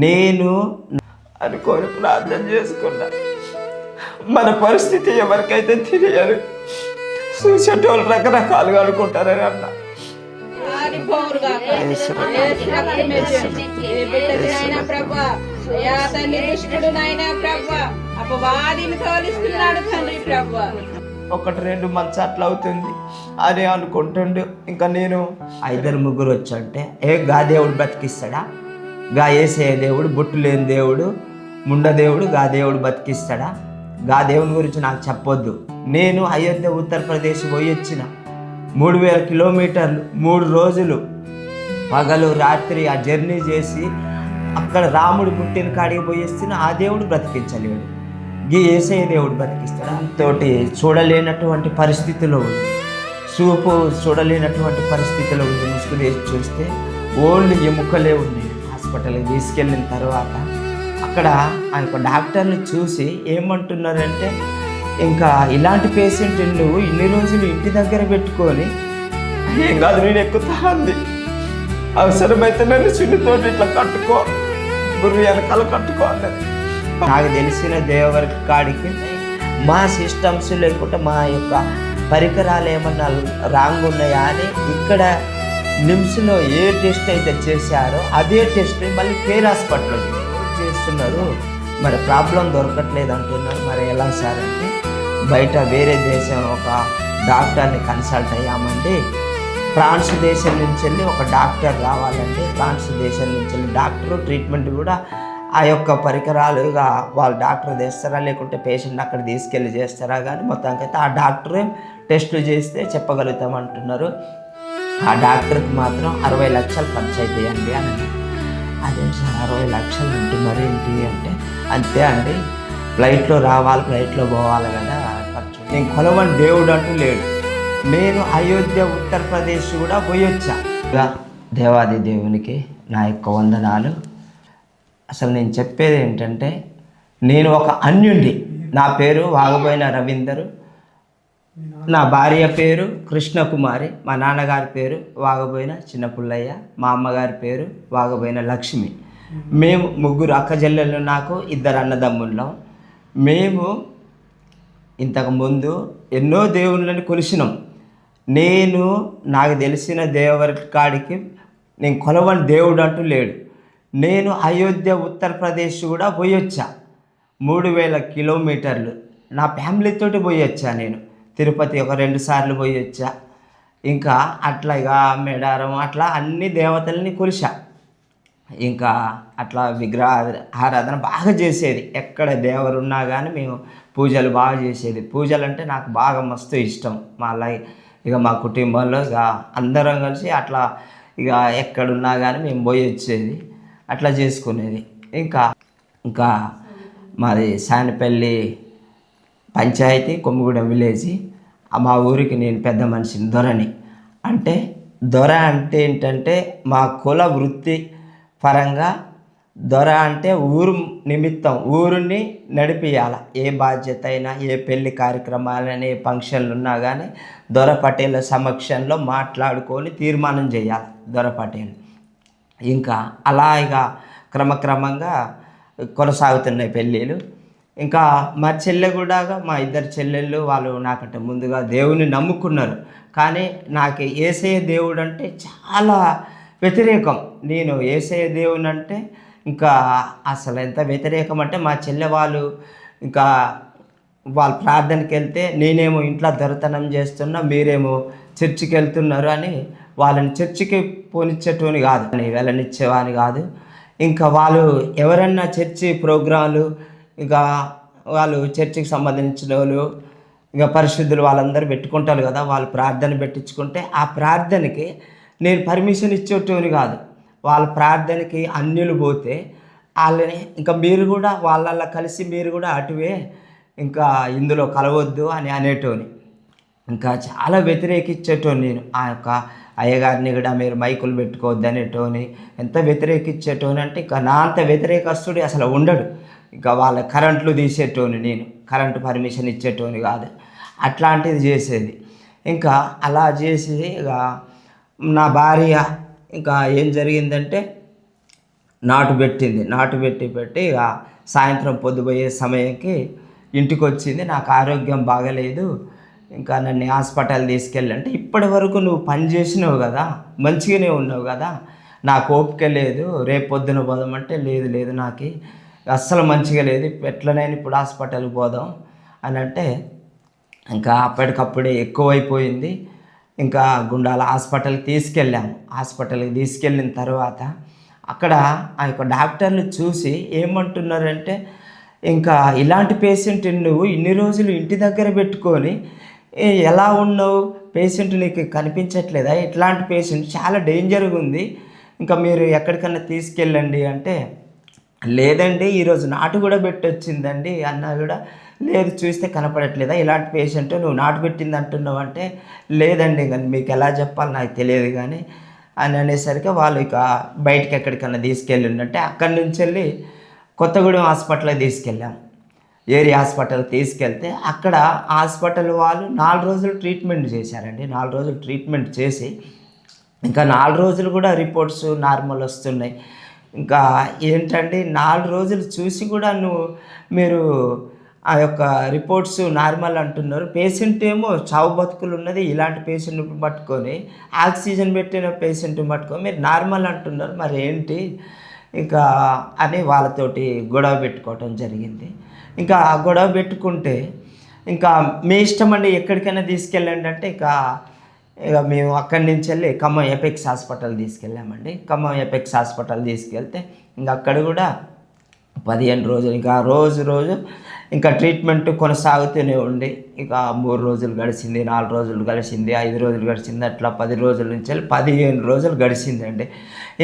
నేను అనుకోని ప్రార్థన చేసుకున్నా. మన పరిస్థితి ఎవరికైతే తెలియదు, చూసేటోళ్ళు రకరకాలుగా అనుకుంటారని అన్నా. ఒకటి రెండు మంత్స్ అట్లా అవుతుంది అని అనుకుంటుండు. ఇంకా నేను 5-6 వచ్చంటే గా దేవుడు బతికిస్తాడా, గా ఏసే దేవుడు, బొట్టు లేని దేవుడు, ముండ దేవుడు, గా దేవుడు బతికిస్తాడా, గా దేవుని గురించి నాకు చెప్పొద్దు. నేను అయోధ్య ఉత్తరప్రదేశ్ పోయి వచ్చిన 3000 కిలోమీటర్లు 3 రోజులు పగలు రాత్రి ఆ జర్నీ చేసి అక్కడ రాముడు పుట్టిన కాడికి పోయి వస్తున్న ఆ దేవుడు బ్రతికించలేడు, గీ ఏసయ్య దేవుడు బ్రతికిస్తాడు. తోటి చూడలేనటువంటి పరిస్థితిలో ఉంది, చూపు చూడలేనటువంటి పరిస్థితిలో ఉంది. ముసుగు వేసి చూస్తే ఓన్లీ ఎముకలే ఉన్నాయి. హాస్పిటల్కి తీసుకెళ్ళిన తర్వాత అక్కడ ఆ యొక్క డాక్టర్ని చూసి ఏమంటున్నారంటే, ఇంకా ఇలాంటి పేషెంట్ నువ్వు ఇన్ని రోజులు ఇంటి దగ్గర పెట్టుకొని ఏం కాదు నేను ఎక్కుతా అంది, అవసరమైతే నన్ను చిన్నతోటి ఇట్లా కట్టుకో, గురు వెనకాల కట్టుకో అన్నది. నాకు తెలిసిన దేవుడి కాడికి మా సిస్టమ్స్ లేకుంటే మా యొక్క పరికరాలు ఏమన్నా రాంగ్ ఉన్నాయా అని ఇక్కడ నిమ్స్లో ఏ టెస్ట్ అయితే చేశారో అదే టెస్ట్ మళ్ళీ కేర్ హాస్పిటల్లో చేస్తున్నారు. మరి ప్రాబ్లం దొరకట్లేదు అంటున్నారు. మరి ఎలా సార్ అంటే, బయట వేరే దేశం ఒక డాక్టర్ని కన్సల్ట్ అయ్యామండి. ఫ్రాన్స్ దేశం నుంచి వెళ్ళి ఒక డాక్టర్ రావాలండి. ఫ్రాన్స్ దేశం నుంచి వెళ్ళి డాక్టరు ట్రీట్మెంట్ కూడా ఆ యొక్క పరికరాలుగా వాళ్ళు డాక్టర్ చేస్తారా లేకుంటే పేషెంట్ అక్కడ తీసుకెళ్ళి చేస్తారా కానీ మొత్తానికైతే ఆ డాక్టరే టెస్టులు చేస్తే చెప్పగలుగుతామంటున్నారు. ఆ డాక్టర్కి మాత్రం 60 లక్షలు ఖర్చు అవుతాయండి అని. అదేం సార్ 60 లక్షలు అంటున్నారు ఏంటి అంటే, అంతే అండి, ఫ్లైట్లో రావాలి, ఫ్లైట్లో పోవాలి కదా ఖర్చు. నేను కొలవని దేవుడు అంటూ లేడు. నేను అయోధ్య ఉత్తరప్రదేశ్ కూడా పోయొచ్చా. దేవాది దేవునికి నా యొక్క వందనాలు. అసలు నేను చెప్పేది ఏంటంటే, నేను ఒక అన్యుండి, నా పేరు వాగబోయిన రవీందరు, నా భార్య పేరు కృష్ణకుమారి, మా నాన్నగారి పేరు వాగబోయిన చిన్నపుల్లయ్య, మా అమ్మగారి పేరు వాగబోయిన లక్ష్మి. మేము 3 అక్కజెల్లెళ్ళు, నాకు 2 అన్నదమ్ముళ్ళం. మేము ఇంతకుముందు ఎన్నో దేవుళ్ళని కొలిసినాం. నాకు తెలిసిన దేవుడి కాడికి నేను కొలవని దేవుడు అంటూ లేడు. నేను అయోధ్య ఉత్తరప్రదేశ్ కూడా పోయొచ్చా 3000 కిలోమీటర్లు నా ఫ్యామిలీతోటి పోయొచ్చా. నేను తిరుపతి ఒక 2 సార్లు పోయొచ్చా. ఇంకా అట్లా ఇక మేడారం అట్లా అన్ని దేవతల్ని కొలిసా. ఇంకా అట్లా విగ్రహ ఆరాధన బాగా చేసేది. ఎక్కడ దేవరు ఉన్నా కానీ మేము పూజలు బాగా చేసేది. పూజలు అంటే నాకు బాగా మస్తు ఇష్టం. ఇక మా కుటుంబంలో ఇక అందరం కలిసి అట్లా ఇక ఎక్కడున్నా కానీ మేము పోయి వచ్చేది, అట్లా చేసుకునేది. ఇంకా మాది సానిపల్లి పంచాయతీ, కొమ్మిగూడెం విలేజ్. మా ఊరికి నేను పెద్ద మనిషిని, దొరని. అంటే దొర అంటే ఏంటంటే మా కుల వృత్తి పరంగా దొర అంటే ఊరు నిమిత్తం ఊరిని నడిపియాల. ఏ బాధ్యత అయినా, ఏ పెళ్లి కార్యక్రమాలని, ఏ ఫంక్షన్లు ఉన్నా కానీ దొర పటేళ్ళ సమక్షంలో మాట్లాడుకొని తీర్మానం చేయాలి దొర పటేల్. ఇంకా అలా ఇక క్రమక్రమంగా కొనసాగుతున్నాయి పెళ్ళిళ్ళు. ఇంకా మా చెల్లె కూడా, మా 2 చెల్లెళ్ళు వాళ్ళు నాకంటే ముందుగా దేవుని నమ్ముకున్నారు. కానీ నాకు యేసయ్య దేవుడు అంటే చాలా వ్యతిరేకం. నేను యేసయ్య దేవుని అంటే ఇంకా అసలు ఎంత వ్యతిరేకం అంటే, మా చెల్లె వాళ్ళు ప్రార్థనకి వెళ్తే నేనేమో ఇంట్లో దొరతనం చేస్తున్నా, మీరేమో చర్చికి వెళ్తున్నారు అని వాళ్ళని చర్చికి పోనిచ్చేటోని కాదు, వెళ్ళనిచ్చేవాని కాదు. ఇంకా వాళ్ళు ఎవరన్నా చర్చి ప్రోగ్రాంలు, ఇంకా వాళ్ళు చర్చికి సంబంధించిన వాళ్ళు, ఇంకా పరిశుద్ధులు వాళ్ళందరూ పెట్టుకుంటారు కదా, వాళ్ళు ప్రార్థన పెట్టించుకుంటే ఆ ప్రార్థనకి నేను పర్మిషన్ ఇచ్చేటోని కాదు. వాళ్ళ ప్రార్థనకి అన్యులు పోతే వాళ్ళని ఇంకా మీరు కూడా వాళ్ళల్లో కలిసి మీరు కూడా అటువే ఇంకా ఇందులో కలవద్దు అని అనేటోని. ఇంకా చాలా వ్యతిరేకించేటోని నేను. ఆ యొక్క అయ్యగారిని కూడా మీరు మైకులు పెట్టుకోవద్దు అనేటోని. ఎంత వ్యతిరేకించేటోని అంటే ఇంకా నా అంత వ్యతిరేకస్తుడు అసలు ఉండడు. ఇంకా వాళ్ళ కరెంట్లు తీసేటోని, నేను కరెంటు పర్మిషన్ ఇచ్చేటోని కాదు. అట్లాంటిది చేసేది. ఇంకా అలా చేసి ఇక నా భార్య ఇంకా ఏం జరిగిందంటే, నాటు పెట్టి ఇక సాయంత్రం పొద్దుపోయే సమయంకి ఇంటికి వచ్చింది. నాకు ఆరోగ్యం బాగలేదు, ఇంకా నన్ను హాస్పిటల్ తీసుకెళ్ళి అంటే ఇప్పటి వరకు నువ్వు పని చేసినావు కదా, మంచిగానే ఉన్నావు కదా, నాకు ఓపిక లేదు, రేపు పొద్దున పోదామంటే లేదు నాకు అస్సలు మంచిగా లేదు, ఎట్లనైనా ఇప్పుడు హాస్పిటల్కి పోదాం అని అంటే ఇంకా అప్పటికప్పుడే ఎక్కువైపోయింది. ఇంకా గుండాల హాస్పిటల్కి తీసుకెళ్ళిన తర్వాత అక్కడ ఆ యొక్క డాక్టర్లు చూసి ఏమంటున్నారంటే, ఇంకా ఇలాంటి పేషెంట్ నువ్వు ఇన్ని రోజులు ఇంటి దగ్గర పెట్టుకొని ఎలా ఉన్నావు, పేషెంట్ నీకు కనిపించట్లేదా, ఇట్లాంటి పేషెంట్ చాలా డేంజర్గా ఉంది, ఇంకా మీరు ఎక్కడికన్నా తీసుకెళ్ళండి అంటే, లేదండి ఈరోజు నాటు కూడా పెట్టొచ్చిందండి అన్నా కూడా, లేదు చూస్తే కనపడట్లేదా, ఇలాంటి పేషెంట్ నువ్వు నాటు పెట్టింది అంటున్నావు అంటే, లేదండి కానీ మీకు ఎలా చెప్పాలి నాకు తెలియదు కానీ అని అనేసరికి వాళ్ళు ఇక బయటికి ఎక్కడికన్నా తీసుకెళ్ళిందంటే అక్కడి నుంచి వెళ్ళి కొత్తగూడెం హాస్పిటల్కి తీసుకెళ్ళాం. ఏరియా హాస్పిటల్కి తీసుకెళ్తే అక్కడ హాస్పిటల్ వాళ్ళు 4 రోజులు ట్రీట్మెంట్ చేశారండి. 4 రోజులు ట్రీట్మెంట్ చేసి ఇంకా 4 రోజులు కూడా రిపోర్ట్స్ నార్మల్ వస్తున్నాయి. ఇంకా ఏంటంటే 4 రోజులు చూసి కూడా మీరు ఆ యొక్క రిపోర్ట్స్ నార్మల్ అంటున్నారు, పేషెంట్ ఏమో చావు బతుకులు ఉన్నది, ఇలాంటి పేషెంట్ పట్టుకొని ఆక్సిజన్ పెట్టిన పేషెంట్ పట్టుకొని మీరు నార్మల్ అంటున్నారు, మరి ఏంటి ఇంకా అని వాళ్ళతోటి గొడవ పెట్టుకోవటం జరిగింది. ఇంకా గొడవ పెట్టుకుంటే ఇంకా మీ ఇష్టం అండి ఎక్కడికైనా తీసుకెళ్ళండి అంటే ఇక మేము అక్కడి నుంచి వెళ్ళి ఖమ్మం ఎపెక్స్ హాస్పిటల్ తీసుకెళ్ళామండి. ఖమ్మం ఎపెక్స్ హాస్పిటల్ తీసుకెళ్తే ఇంకా అక్కడ కూడా 15 రోజులు ఇంకా రోజు ఇంకా ట్రీట్మెంట్ కొనసాగుతూనే ఉండి ఇక 3 రోజులు గడిచింది, 4 రోజులు గడిచింది, 5 రోజులు గడిచింది, అట్లా 10 రోజుల నుంచి 15 రోజులు గడిచిందండి.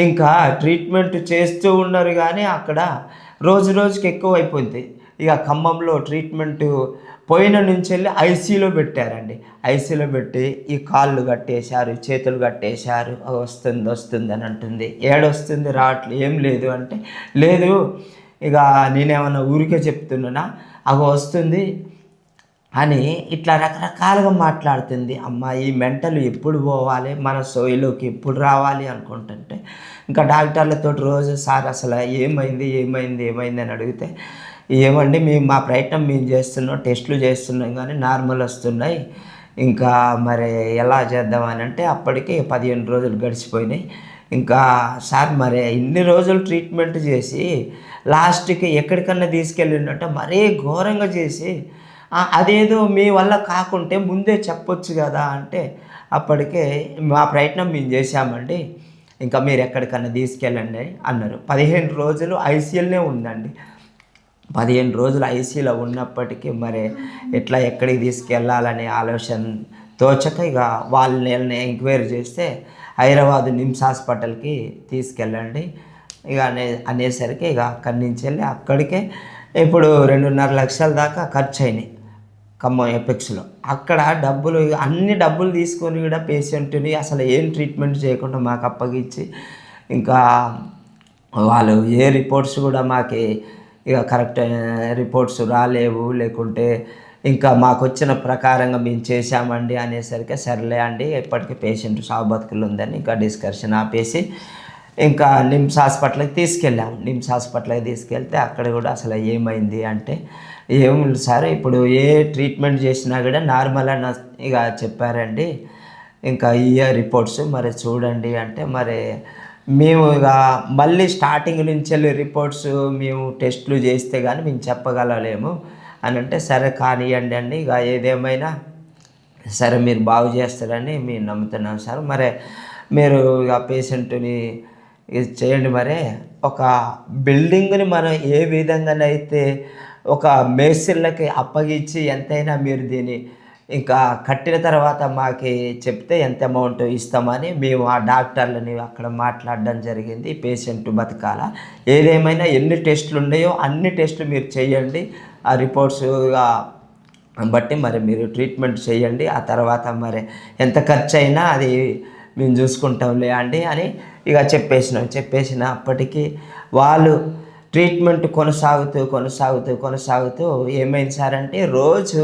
ఇంకా ట్రీట్మెంట్ చేస్తూ ఉన్నారు కానీ అక్కడ రోజుకి ఎక్కువ అయిపోయింది. ఇక ఖమ్మంలో ట్రీట్మెంట్ పోయిన నుంచి వెళ్ళి ఐసీయూలో పెట్టారండి. ఐసీయూలో పెట్టి ఈ కాళ్ళు కట్టేశారు, చేతులు కట్టేశారు, వస్తుంది అని అంటుంది, ఏడొస్తుంది రావట్లేదు, ఏం లేదు అంటే, లేదు ఇక నేనేమన్నా ఊరికే చెప్తున్నానా, వస్తుంది అని ఇట్లా రకరకాలుగా మాట్లాడుతుంది. అమ్మ ఈ మెంటల్ ఎప్పుడు పోవాలి, మన సోయిలోకి ఎప్పుడు రావాలి అనుకుంటుంటే ఇంకా డాక్టర్లతో రోజు సార్ అసలు ఏమైంది అని అడిగితే, ఏమండి మా ప్రయత్నం మేము చేస్తున్నాం, టెస్టులు చేస్తున్నాం కానీ నార్మల్ వస్తున్నాయి, ఇంకా మరి ఎలా చేద్దామని అంటే అప్పటికి 15 రోజులు గడిచిపోయినాయి. ఇంకా సార్ మరి ఇన్ని రోజులు ట్రీట్మెంట్ చేసి లాస్ట్కి ఎక్కడికన్నా తీసుకెళ్ళిందంటే మరీ ఘోరంగా చేసి, అదేదో మీ వల్ల కాకుంటే ముందే చెప్పొచ్చు కదా అంటే, అప్పటికే మా ప్రయత్నం మేము చేశామండి, ఇంకా మీరు ఎక్కడికన్నా తీసుకెళ్ళండి అన్నారు. 15 రోజులు ఐసీయూలోనే ఉందండి. 15 రోజులు ఐసీయూలో ఉన్నప్పటికీ మరి ఎక్కడికి తీసుకెళ్ళాలనే ఆలోచన తోచక ఇక వాళ్ళని ఎంక్వైరీ చేస్తే హైదరాబాద్ నిమ్స్ హాస్పిటల్కి తీసుకెళ్ళండి ఇక అనేసరికి ఇక అక్కడి నుంచి వెళ్ళి అక్కడికే ఇప్పుడు 2.5 లక్షల దాకా ఖర్చు అయినాయి ఖమ్మం ఎపెక్స్లో. అక్కడ అన్ని డబ్బులు తీసుకొని కూడా పేషెంట్ని అసలు ఏం ట్రీట్మెంట్ చేయకుండా మాకు అప్పగించి, ఇంకా వాళ్ళు ఏ రిపోర్ట్స్ కూడా మాకు ఇక కరెక్ట్ రిపోర్ట్స్ రాలేవు, లేకుంటే ఇంకా మాకు వచ్చిన ప్రకారంగా మేము చేశామండి అనేసరికి సర్లే అండి ఇప్పటికీ పేషెంట్ సావు బతుకులు ఉందని ఇంకా డిస్కషన్ ఆపేసి ఇంకా నిమ్స్ హాస్పిటల్కి తీసుకెళ్ళాము. నిమ్స్ హాస్పిటల్కి తీసుకెళ్తే అక్కడ కూడా అసలు ఏమైంది అంటే, ఏముంది సార్ ఇప్పుడు ఏ ట్రీట్మెంట్ చేసినా కూడా నార్మల్ అని ఇక చెప్పారండి, ఇంకా రిపోర్ట్స్ మరి చూడండి అంటే, మరి మేము ఇక మళ్ళీ స్టార్టింగ్ నుంచి వెళ్ళి రిపోర్ట్స్ మేము టెస్టులు చేస్తే కానీ మేము చెప్పగలలేము అని అంటే, సరే కానివ్వండి అండి, ఇక ఏదేమైనా సరే మీరు బాగు చేస్తారని మేము నమ్ముతున్నాం సార్, మరి మీరు ఇక పేషెంట్ని ఇది చేయండి. మరి ఒక బిల్డింగ్ని మనం ఏ విధంగానైతే ఒక మేస్త్రీలకి అప్పగించి ఎంతైనా మీరు దీన్ని ఇంకా కట్టిన తర్వాత మాకు చెప్తే ఎంత అమౌంట్ ఇస్తామని మేము ఆ డాక్టర్లని అక్కడ మాట్లాడడం జరిగింది. పేషెంట్ బతకాల, ఏదేమైనా ఎన్ని టెస్టులు ఉన్నాయో అన్ని టెస్టులు మీరు చేయండి, ఆ రిపోర్ట్స్ బట్టి మరి మీరు ట్రీట్మెంట్ చేయండి, ఆ తర్వాత మరి ఎంత ఖర్చు అయినా అది మేము చూసుకుంటాంలే అండి అని ఇక చెప్పేసినప్పటికీ వాళ్ళు ట్రీట్మెంట్ కొనసాగుతూ ఏమైంది సార్ అంటే, రోజు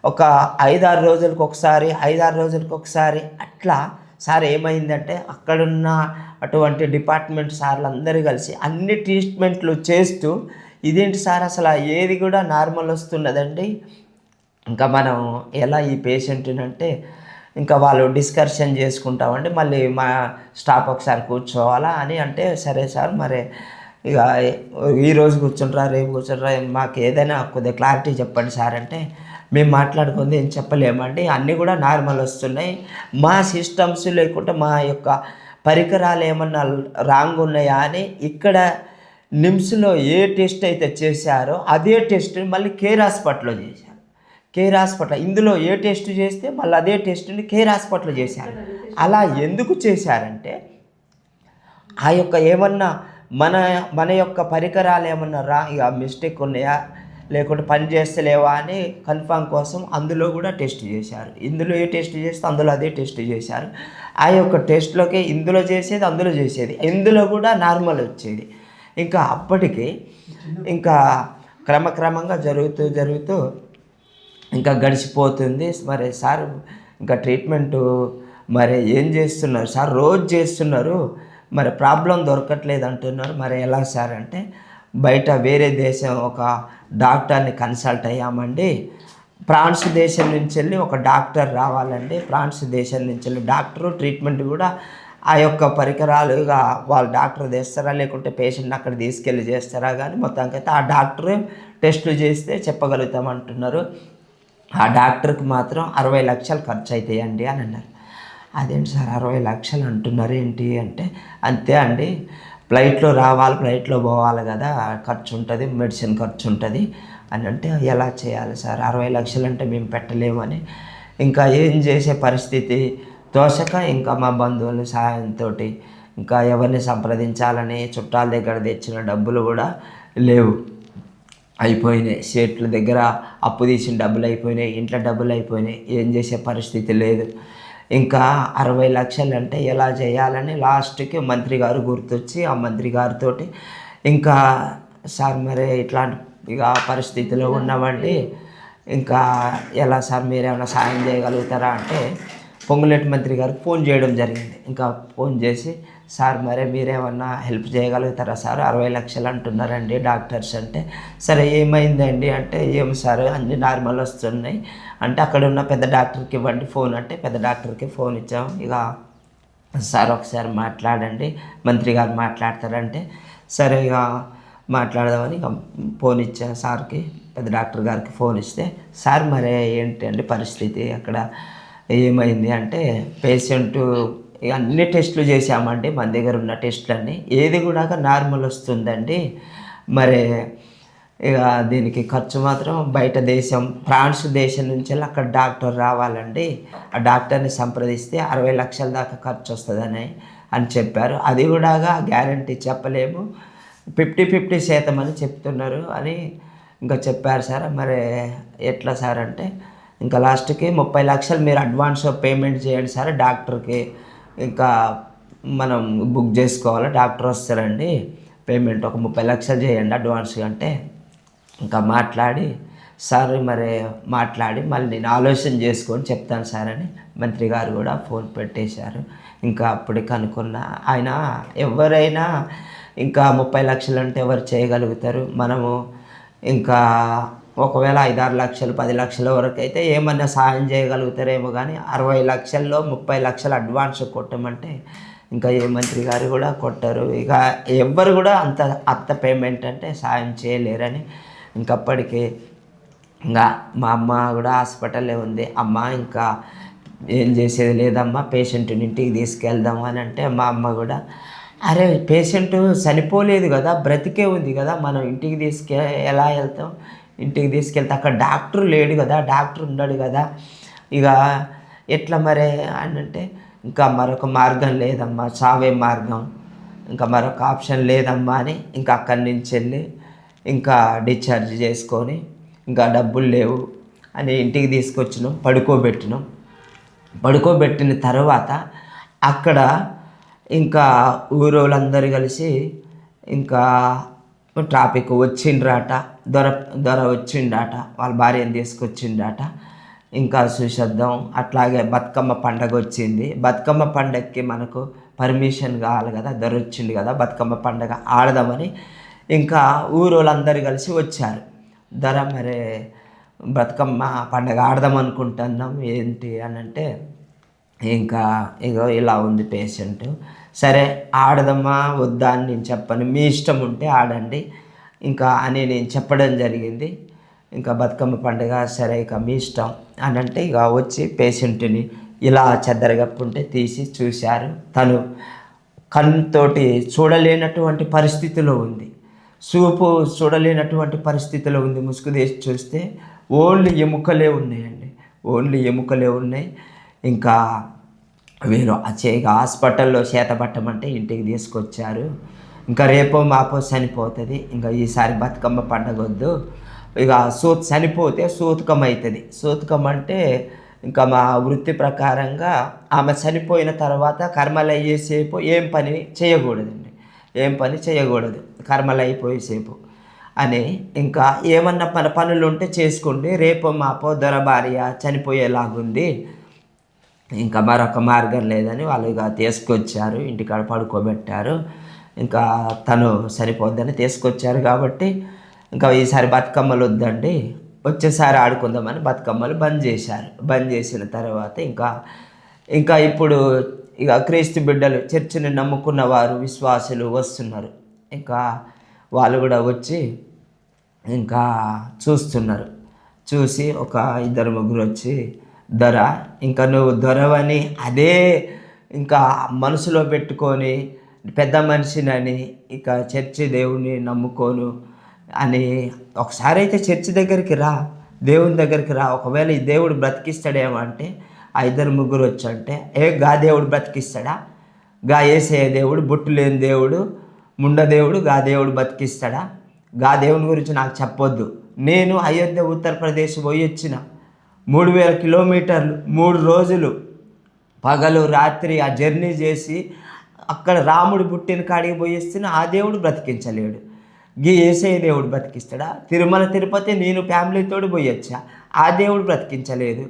ఒక 5-6 రోజులకు ఒకసారి అట్లా సార్ ఏమైందంటే అక్కడున్న అటువంటి డిపార్ట్మెంట్ సార్లు అందరూ కలిసి అన్ని ట్రీట్మెంట్లు చేస్తూ ఇదేంటి సార్ అసలు ఏది కూడా నార్మల్ వస్తున్నదండి, ఇంకా మనం ఎలా ఈ పేషెంట్ని అంటే ఇంకా వాళ్ళు డిస్కషన్ చేసుకుంటామండి, మళ్ళీ మా స్టాఫ్ ఒకసారి కూర్చోవాలా అని అంటే, సరే సార్ మరి ఇక ఈరోజు కూర్చుంటారా రేపు కూర్చుంటారా మాకు ఏదైనా కొద్దిగా క్లారిటీ చెప్పండి సార్ అంటే, మేము మాట్లాడుకుంది ఏం చెప్పలేమండి, అన్నీ కూడా నార్మల్ వస్తున్నాయి, మా సిస్టమ్స్ లేకుంటే మా యొక్క పరికరాలు ఏమన్నా రాంగ్ ఉన్నాయా అని ఇక్కడ నిమ్స్లో ఏ టెస్ట్ అయితే చేశారో అదే టెస్ట్ని మళ్ళీ కేర్ హాస్పిటల్లో చేశారు. కేర్ హాస్పిటల్ ఇందులో ఏ టెస్ట్ చేస్తే మళ్ళీ అదే టెస్ట్ని కేర్ హాస్పిటల్లో చేశారు. అలా ఎందుకు చేశారంటే ఆ యొక్క ఏమన్నా మన మన యొక్క పరికరాలు ఏమన్నా ఇక మిస్టేక్ ఉన్నాయా లేకుంటే పని చేస్తలేవా అని కన్ఫామ్ కోసం అందులో కూడా టెస్ట్ చేశారు. ఇందులో ఏ టెస్ట్ చేస్తే అందులో అదే టెస్ట్ చేశారు. ఆ యొక్క టెస్ట్లోకి ఇందులో చేసేది అందులో చేసేది, ఇందులో కూడా నార్మల్ వచ్చేది. ఇంకా అప్పటికి ఇంకా క్రమక్రమంగా జరుగుతూ ఇంకా గడిచిపోతుంది. మరి సార్ ఇంకా ట్రీట్మెంటు మరి ఏం చేస్తున్నారు సార్, రోజు చేస్తున్నారు, మరి ప్రాబ్లం దొరకట్లేదు అంటున్నారు, మరి ఎలా సార్ అంటే బయట వేరే దేశం ఒక డాక్టర్ని కన్సల్ట్ అయ్యామండి, ఫ్రాన్స్ దేశం నుంచి వెళ్ళి ఒక డాక్టర్ రావాలండి, ఫ్రాన్స్ దేశం నుంచి వెళ్ళి డాక్టరు ట్రీట్మెంట్ కూడా ఆ యొక్క పరికరాలుగా వాళ్ళు డాక్టర్ చేస్తారా లేకుంటే పేషెంట్ని అక్కడ తీసుకెళ్ళి చేస్తారా కానీ మొత్తానికైతే ఆ డాక్టరే టెస్టులు చేస్తే చెప్పగలుగుతామంటున్నారు. ఆ డాక్టర్కి మాత్రం 60 లక్షలు ఖర్చు అవుతాయండి అని అన్నారు. అదేంటి సార్ 60 లక్షలు అంటున్నారు ఏంటి అంటే, అంతే అండి, ఫ్లైట్లో రావాలి ఫ్లైట్లో పోవాలి కదా, ఖర్చు ఉంటుంది, మెడిసిన్ ఖర్చు ఉంటుంది అని అంటే, ఎలా చేయాలి సార్ 60 లక్షలు అంటే మేము పెట్టలేమని ఇంకా ఏం చేసే పరిస్థితి తోచక ఇంకా మా బంధువుల సహాయంతో ఇంకా ఎవరిని సంప్రదించాలని చుట్టాల దగ్గర తెచ్చిన డబ్బులు కూడా లేవు, అయిపోయినాయి, షేట్ల దగ్గర అప్పు తీసిన డబ్బులు అయిపోయినాయి, ఇంట్లో డబ్బులు అయిపోయినాయి, ఏం చేసే పరిస్థితి లేదు. ఇంకా 60 లక్షలు అంటే ఎలా చేయాలని లాస్ట్కి మంత్రి గారు గుర్తొచ్చి ఆ మంత్రి గారితో ఇంకా సార్ మరి ఇట్లాంటి ఇక పరిస్థితిలో ఉన్నామండి, ఇంకా ఎలా సార్ మీరేమైనా సాయం చేయగలుగుతారా అంటే పొంగులేటి మంత్రి గారికి ఫోన్ చేయడం జరిగింది. ఇంకా ఫోన్ చేసి సార్ మరి మీరేమన్నా హెల్ప్ చేయగలుగుతారా సార్, 60 లక్షలు అంటున్నారండి డాక్టర్స్ అంటే, సరే ఏమైందండి అంటే, ఏం సార్ అన్నీ నార్మల్ వస్తున్నాయి అంటే అక్కడ ఉన్న పెద్ద డాక్టర్కి ఇవ్వండి ఫోన్ అంటే పెద్ద డాక్టర్కి ఫోన్ ఇచ్చాం. ఇక సార్ ఒకసారి మాట్లాడండి మంత్రి గారు మాట్లాడతారంటే, సరే ఇక మాట్లాడదామని ఇక ఫోన్ ఇచ్చా సార్కి, పెద్ద డాక్టర్ గారికి ఫోన్ ఇస్తే, సార్ మరి ఏంటండి పరిస్థితి అక్కడ ఏమైంది అంటే, పేషెంటు అన్ని టెస్టులు చేశామండి, మన దగ్గర ఉన్న టెస్టులన్నీ ఏది కూడా నార్మల్ వస్తుందండి, మరి ఇక దీనికి ఖర్చు మాత్రం బయట దేశం ఫ్రాన్స్ దేశం నుంచి అక్కడ డాక్టర్ రావాలండి, ఆ డాక్టర్ని సంప్రదిస్తే 60 లక్షల దాకా ఖర్చు వస్తుందని అని చెప్పారు. అది కూడా గ్యారంటీ చెప్పలేము, 50-50% అని చెప్తున్నారు అని ఇంకా చెప్పారు సార్. మరి ఎట్లా సార్ అంటే, ఇంకా లాస్ట్కి 30 లక్షలు మీరు అడ్వాన్స్ పేమెంట్ చేయండి సార్, డాక్టర్కి ఇంకా మనం బుక్ చేసుకోవాలి, డాక్టర్ వస్తారండి, పేమెంట్ ఒక 30 లక్షలు చేయండి అడ్వాన్స్ అంటే, ఇంకా మాట్లాడి సార్ మరి మాట్లాడి మళ్ళీ నేను ఆలోచన చేసుకొని చెప్తాను సార్ అని మంత్రి గారు కూడా ఫోన్ పెట్టేశారు. ఇంకా అప్పటికి అనుకున్న ఆయన ఎవరైనా ఇంకా 30 లక్షలు అంటే ఎవరు చేయగలుగుతారు, మనము ఇంకా ఒకవేళ 5-6 లక్షలు 10 లక్షల వరకు అయితే ఏమన్నా సాయం చేయగలుగుతారేమో కానీ 60 లక్షల్లో 30 లక్షలు అడ్వాన్స్ కొట్టమంటే ఇంకా ఏ మంత్రి గారు కూడా కొట్టారు. ఇక ఎవ్వరు కూడా అంత పేమెంట్ అంటే సాయం చేయలేరని ఇంకప్పటికి ఇంకా మా అమ్మ కూడా హాస్పిటల్లో ఉంది, అమ్మ ఇంకా ఏం చేసేది లేదమ్మా పేషెంట్ని ఇంటికి తీసుకెళ్దాము అని అంటే, మా అమ్మ కూడా అరే పేషెంట్ చనిపోలేదు కదా, బ్రతికే ఉంది కదా, మనం ఇంటికి ఎలా వెళ్తాం, ఇంటికి తీసుకెళ్తే అక్కడ డాక్టర్ లేడు కదా, డాక్టర్ ఉన్నాడు కదా, ఇక ఎట్లా మరి అని అంటే, ఇంకా మరొక మార్గం లేదమ్మా, చావే మార్గం, ఇంకా మరొక ఆప్షన్ లేదమ్మా అని ఇంకా అక్కడి నుంచి వెళ్ళి ఇంకా డిశ్చార్జ్ చేసుకొని ఇంకా డబ్బులు లేవు అని ఇంటికి తీసుకొచ్చినాం, పడుకోబెట్టిన తర్వాత అక్కడ ఇంకా ఊరోళ్ళందరూ కలిసి ఇంకా ట్రాఫిక్ వచ్చిండ్రాట, దొర వచ్చిండాట, వాళ్ళ భార్యను తీసుకొచ్చిండాట, ఇంకా చూసేద్దాం. అట్లాగే బతుకమ్మ పండగ వచ్చింది, బతుకమ్మ పండగకి మనకు పర్మిషన్ కావాలి కదా, దొర వచ్చింది కదా, బతుకమ్మ పండుగ ఆడదామని ఇంకా ఊరోళ్ళందరూ కలిసి వచ్చారు. దొర మరి బతుకమ్మ పండుగ ఆడదాం అనుకుంటున్నాం ఏంటి అని అంటే, ఇంకా ఇగో ఇలా ఉంది పేషెంట్, సరే ఆడదమ్మా వద్దా అని నేను చెప్పను, మీ ఇష్టం ఉంటే ఆడండి ఇంకా అని నేను చెప్పడం జరిగింది. ఇంకా బతుకమ్మ పండుగ సరే ఇక మీ ఇష్టం అని అంటే ఇక వచ్చి పేషెంట్ని ఇలా చెద్దరగప్పుంటే తీసి చూశారు. తను కన్నుతోటి చూడలేనటువంటి పరిస్థితిలో ఉంది, చూపు చూడలేనటువంటి పరిస్థితిలో ఉంది. ముసుగు తీసి చూస్తే ఓన్లీ ఎముకలే ఉన్నాయండి, ఓన్లీ ఎముకలే ఉన్నాయి. ఇంకా వీరు హాస్పిటల్లో చేతబట్టమంటే ఇంటికి తీసుకొచ్చారు. ఇంకా రేపో మాపో చనిపోతుంది, ఇంకా ఈసారి బతుకమ్మ పండగ వద్దు, ఇక చనిపోతే సూతకం అవుతుంది. సూతకం అంటే ఇంకా మా వృత్తి ప్రకారంగా ఆమె చనిపోయిన తర్వాత కర్మలు అయ్యేసేపు ఏం పని చేయకూడదండి, ఏం పని చేయకూడదు కర్మలు అయిపోయేసేపు అని. ఇంకా ఏమన్నా మన పనులు ఉంటే చేసుకోండి, రేపో మాపో దొర భార్య చనిపోయేలాగుంది, ఇంకా మరొక మార్గం లేదని వాళ్ళు ఇక తీసుకొచ్చారు, ఇంటికాడ పడుకోబెట్టారు. ఇంకా తను సరిపోద్దని తీసుకొచ్చారు కాబట్టి ఇంకా ఈసారి బతుకమ్మలు వద్దండి, వచ్చేసారి ఆడుకుందామని బతుకమ్మలు బంద్ చేశారు. బంద్ చేసిన తర్వాత ఇంకా ఇప్పుడు ఇక క్రీస్తు బిడ్డలు చర్చిని నమ్ముకున్న వారు విశ్వాసులు వస్తున్నారు. ఇంకా వాళ్ళు కూడా వచ్చి ఇంకా చూస్తున్నారు. చూసి ఒక 2-3 వచ్చి, దొర ఇంకా నువ్వు దొరవని అదే ఇంకా మనసులో పెట్టుకొని పెద్ద మనిషినని ఇక చర్చి దేవుణ్ణి నమ్ముకోను అని, ఒకసారి అయితే చర్చి దగ్గరికి రా, దేవుని దగ్గరికి రా, ఒకవేళ ఈ దేవుడు బ్రతికిస్తాడేమో అంటే 2-3 వచ్చంటే, గా దేవుడు బ్రతికిస్తాడా, గా యేసయ్య దేవుడు బొట్టు లేని దేవుడు ముండ దేవుడు, గా దేవుడు బతికిస్తాడా, గా దేవుని గురించి నాకు చెప్పొద్దు, నేను అయోధ్య ఉత్తరప్రదేశ్ పోయి వచ్చిన 3000 కిలోమీటర్లు 3 రోజులు పగలు రాత్రి ఆ జర్నీ చేసి అక్కడ రాముడు పుట్టిన కాడికి పోయిస్తున్నా, ఆ దేవుడు బ్రతికించలేడు, గీ యేసయ్య దేవుడు బ్రతికిస్తాడా, తిరుమల తిరుపతి నేను ఫ్యామిలీతోడు పోయొచ్చా, ఆ దేవుడు బ్రతికించలేదు.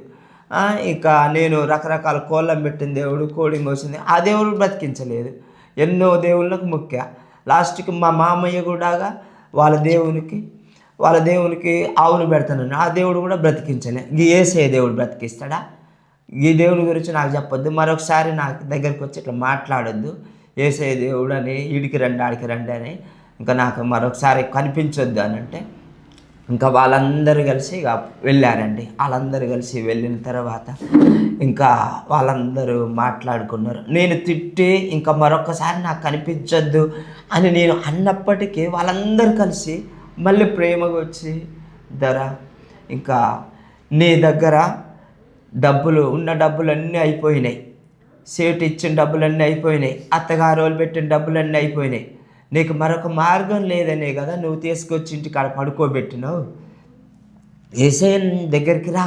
ఇక నేను రకరకాల కోళ్ళం పెట్టిన దేవుడు, కోడి మోసింది, ఆ దేవుడు బ్రతికించలేదు. ఎన్నో దేవుళ్ళకు ముఖ్య, లాస్ట్కి మా మామయ్య కూడా వాళ్ళ దేవునికి ఆవును పెడతానని, ఆ దేవుడు కూడా బ్రతికించలే. ఈ యేసయ్య దేవుడు బ్రతికిస్తాడా, ఈ దేవుని గురించి నాకు చెప్పొద్దు, మరొకసారి నాకు దగ్గరికి వచ్చి ఇట్లా మాట్లాడొద్దు, యేసయ్య దేవుడు అని ఈడికి రండి ఆడికి రండి అని, ఇంకా నాకు మరొకసారి కనిపించొద్దు అని అంటే, ఇంకా వాళ్ళందరూ కలిసి ఇక వెళ్ళారండి. వాళ్ళందరూ కలిసి వెళ్ళిన తర్వాత ఇంకా వాళ్ళందరూ మాట్లాడుకున్నారు. నేను తిట్టి ఇంకా మరొకసారి నాకు కనిపించొద్దు అని నేను అన్నప్పటికీ వాళ్ళందరూ కలిసి మళ్ళీ ప్రేమగా వచ్చి, దొర ఇంకా నీ దగ్గర ఉన్న డబ్బులన్నీ అయిపోయినాయి, సేటు ఇచ్చిన డబ్బులన్నీ అయిపోయినాయి, అత్తగారు వాళ్ళు పెట్టిన డబ్బులన్నీ అయిపోయినాయి, నీకు మరొక మార్గం లేదనే కదా నువ్వు తీసుకొచ్చి ఇంటికాడ పడుకోబెట్టినావు, యేసయ్య దగ్గరికి రా,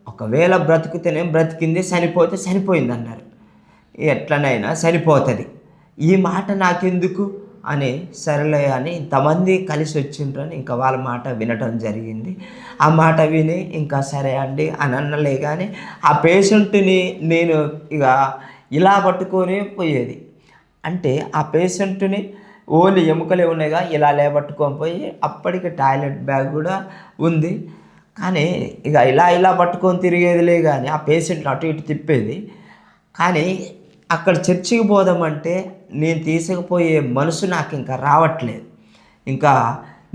ఒకవేళ బ్రతుకుతేనేం బ్రతికింది, చనిపోతే చనిపోయింది అన్నారు, ఎట్లనైనా చనిపోతుంది, ఈ మాట నాకెందుకు అని సరేలే అని ఇంతమంది కలిసి వచ్చిండ్రని ఇంకా వాళ్ళ మాట వినటం జరిగింది. ఆ మాట విని ఇంకా సరే అండి అని అన్నలే. కానీ ఆ పేషెంట్ని నేను ఇక ఇలా పట్టుకొని పోయేది, అంటే ఆ పేషెంట్ని ఓన్లీ ఎముకలే ఉన్నాయిగా ఇలా లేబట్టుకొని పోయి, అప్పటికి టాయిలెట్ బ్యాగ్ కూడా ఉంది, కానీ ఇక ఇలా పట్టుకొని తిరిగేదిలే. కానీ ఆ పేషెంట్ని అటు ఇటు తిప్పేది. కానీ అక్కడ చర్చికి పోదామంటే నేను తీసుకుపోయే మనసు నాకు ఇంకా రావట్లేదు. ఇంకా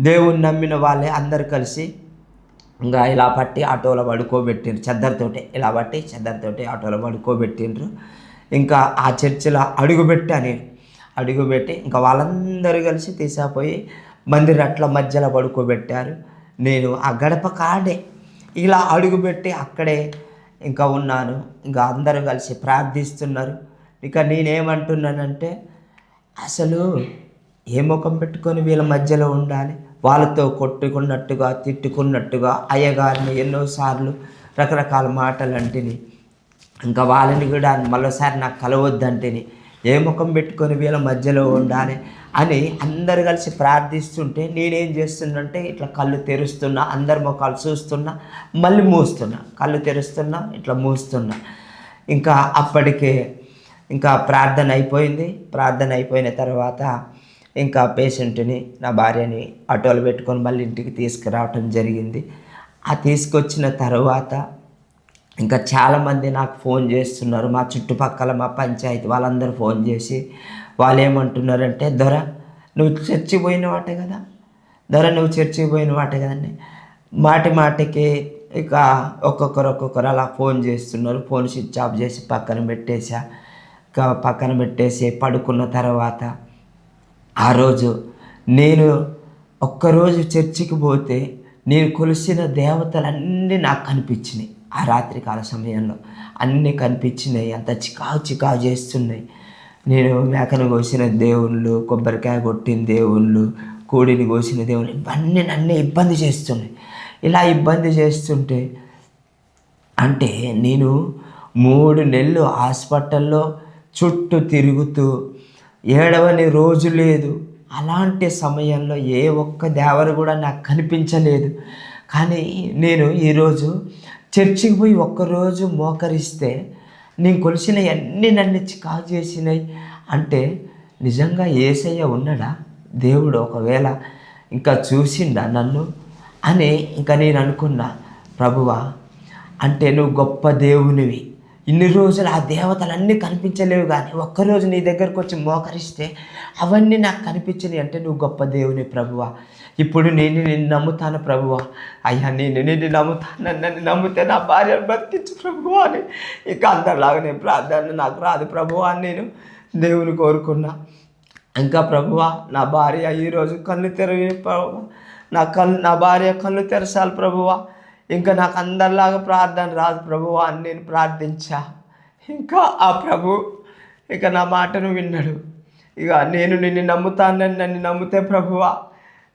దేవుని నమ్మిన వాళ్ళే అందరు కలిసి ఇంకా ఇలా పట్టి ఆటోలో పడుకోబెట్టిండ్రు, చెద్దరితోటి ఇలా పట్టి చెద్దరితోటి ఆటోలో పడుకోబెట్టిండ్రు. ఇంకా ఆ చర్చిలో అడుగుపెట్టి ఇంకా వాళ్ళందరూ కలిసి తీసుకుపోయి మందిరట్ల మధ్యలో పడుకోబెట్టారు. నేను ఆ గడప కాడే ఇలా అడుగుపెట్టి అక్కడే ఇంకా ఉన్నాను. ఇంకా అందరూ కలిసి ప్రార్థిస్తున్నారు. ఇక నేనేమంటున్నానంటే, అసలు ఏ ముఖం పెట్టుకొని వీళ్ళ మధ్యలో ఉండాలి, వాళ్ళతో కొట్టుకున్నట్టుగా తిట్టుకున్నట్టుగా అయ్యగారిని ఎన్నోసార్లు రకరకాల మాటలు అంటిని, ఇంకా వాళ్ళని కూడా మరోసారి నాకు కలవద్దంటేని ఏ ముఖం పెట్టుకొని వీళ్ళ మధ్యలో ఉండాలి అని అందరు కలిసి ప్రార్థిస్తుంటే నేనేం చేస్తున్నంటే ఇట్లా కళ్ళు తెరుస్తున్నా, అందరి ముఖాలు చూస్తున్నా, మళ్ళీ మూస్తున్నా, కళ్ళు తెరుస్తున్నా, ఇట్లా మూస్తున్నా. ఇంకా అప్పటికే ఇంకా ప్రార్థన అయిపోయింది. ప్రార్థన అయిపోయిన తర్వాత ఇంకా పేషెంట్ని, నా భార్యని ఆటోలో పెట్టుకొని మళ్ళీ ఇంటికి తీసుకురావటం జరిగింది. ఆ తీసుకొచ్చిన తర్వాత ఇంకా చాలామంది నాకు ఫోన్ చేస్తున్నారు. మా చుట్టుపక్కల మా పంచాయతీ వాళ్ళందరూ ఫోన్ చేసి వాళ్ళు ఏమంటున్నారంటే, దొర నువ్వు చర్చికి పోయినవాట కదా, దొర నువ్వు చర్చికి పోయినవాట కదండి. మాటి మాటికి ఇక ఒక్కొక్కరు అలా ఫోన్ చేస్తున్నారు. ఫోన్ స్విచ్ ఆఫ్ చేసి పక్కన పెట్టేసి పడుకున్న తర్వాత ఆ రోజు నేను ఒక్కరోజు చర్చికి పోతే నేను కొలిసిన దేవతలన్నీ నాకు కనిపించినాయి. ఆ రాత్రికాల సమయంలో అన్నీ కనిపించినాయి. అంత చికాకు చేస్తున్నాయి. నేను మేకను కోసిన దేవుళ్ళు, కొబ్బరికాయ కొట్టిన దేవుళ్ళు, కోడిని కోసిన దేవుళ్ళు, ఇవన్నీ నన్ను ఇబ్బంది చేస్తున్నాయి. ఇలా ఇబ్బంది చేస్తుంటే అంటే నేను 3 నెలలు హాస్పిటల్లో చుట్టూ తిరుగుతూ ఏడవని రోజు లేదు. అలాంటి సమయంలో ఏ ఒక్క దేవరు కూడా నాకు కనిపించలేదు. కానీ నేను ఈరోజు చర్చికి పోయి ఒక్కరోజు మోకరిస్తే నేను కొలిసిన అన్నీ నన్ను చికాకు చేసినాయి. అంటే నిజంగా యేసయ్య ఉన్నాడా, దేవుడు ఒకవేళ ఇంకా చూసిండా నన్ను అని ఇంకా నేను అనుకున్నా. ప్రభువా, అంటే నువ్వు గొప్ప దేవునివి. ఇన్ని రోజులు ఆ దేవతలన్నీ కనిపించలేవు, కానీ ఒక్కరోజు నీ దగ్గరకు వచ్చి మోకరిస్తే అవన్నీ నాకు కనిపించినాయి. అంటే నువ్వు గొప్ప దేవుని ప్రభువా. ఇప్పుడు నేను నిన్ను నమ్ముతాను ప్రభువా. అయ్యా, నేను నిన్ను నమ్ముతాను, నన్ను నమ్మితే నా భార్యను బతికించు ప్రభువా అని ఇక అందరిలాగా నేను ప్రార్థన నాకు రాదు ప్రభువా అని నేను దేవుని కోరుకున్నా. ఇంకా ప్రభువా, నా భార్య ఈరోజు కళ్ళు తెరవి ప్రభువా, నా భార్య కళ్ళు తెరచాలి ప్రభువా. ఇంకా నాకు అందరిలాగా ప్రార్థన రాదు ప్రభువా అని నేను ప్రార్థించా. ఇంకా ఆ ప్రభు ఇక నా మాటను విన్నాడు. ఇక నేను నిన్ను నమ్ముతానని నన్ను నమ్మితే ప్రభువా,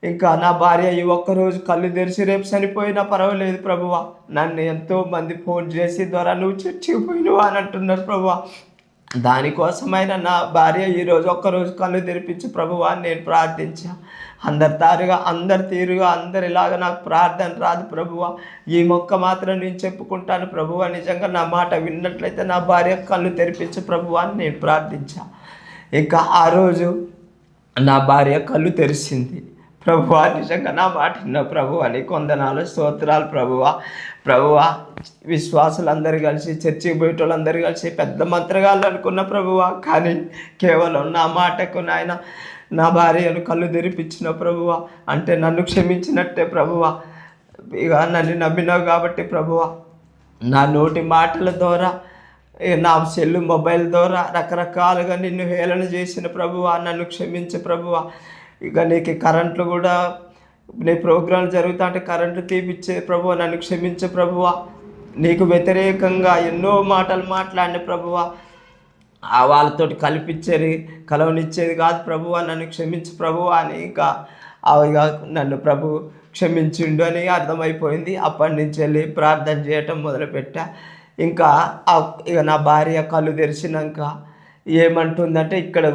ఇంకా నా భార్య ఈ ఒక్కరోజు కళ్ళు తెరిచి రేపు చనిపోయినా పర్వాలేదు ప్రభువా. నన్ను ఎంతోమంది ఫోన్ చేసి ద్వారా నువ్వు చర్చికి పోయినవా అని అంటున్నారు ప్రభువా. దానికోసమైనా నా భార్య ఈరోజు ఒక్కరోజు కళ్ళు తెరిపించి ప్రభువా అని నేను ప్రార్థించా. అందరి తీరుగా అందరిలాగా నాకు ప్రార్థన రాదు ప్రభువా. ఈ మొక్క మాత్రం నేను చెప్పుకుంటాను ప్రభువా. నిజంగా నా మాట విన్నట్లయితే నా భార్య కళ్ళు తెరిపించు ప్రభువా అని నేను ప్రార్థించా. ఇంకా ఆ రోజు నా భార్య కళ్ళు తెరిచింది. ప్రభువా, నిజంగా నా మాట విన్న ప్రభువా, నీకు వందనాలు, స్తోత్రాలు ప్రభువా. ప్రభువా, విశ్వాసులందరూ కలిసి చర్చికి పోయేటోళ్ళందరూ కలిసి పెద్ద మంత్రగాళ్ళు అనుకున్న ప్రభువా. కానీ కేవలం నా మాటకు నాయన నా భార్యను కళ్ళు తెరిపించిన ప్రభువా. అంటే నన్ను క్షమించినట్టే ప్రభువా. ఇక నన్ను నమ్మినావు కాబట్టి ప్రభువా, నా నోటి మాటల ద్వారా, నా సెల్లు మొబైల్ ద్వారా రకరకాలుగా నిన్ను హేళన చేసిన ప్రభువా, నన్ను క్షమించే ప్రభువా. ఇక నీకు కరెంట్లు కూడా నీ ప్రోగ్రాంలు జరుగుతా అంటే కరెంట్లు తీపిచ్చే ప్రభువా, నన్ను క్షమించే ప్రభువా. నీకు వ్యతిరేకంగా ఎన్నో మాటలు మాట్లాడిన ప్రభువా, వాళ్ళతోటి కలవనిచ్చేది కాదు ప్రభువా, నన్ను క్షమించు ప్రభువా అని ఇంకా నన్ను ప్రభు క్షమించిండు అని అర్థమైపోయింది. అప్పటి నుంచి వెళ్ళి ప్రార్థన చేయటం మొదలుపెట్టా. ఇంకా ఇక నా భార్య కళ్ళు తెరిచినాక ఏమంటుందంటే, ఇక్కడ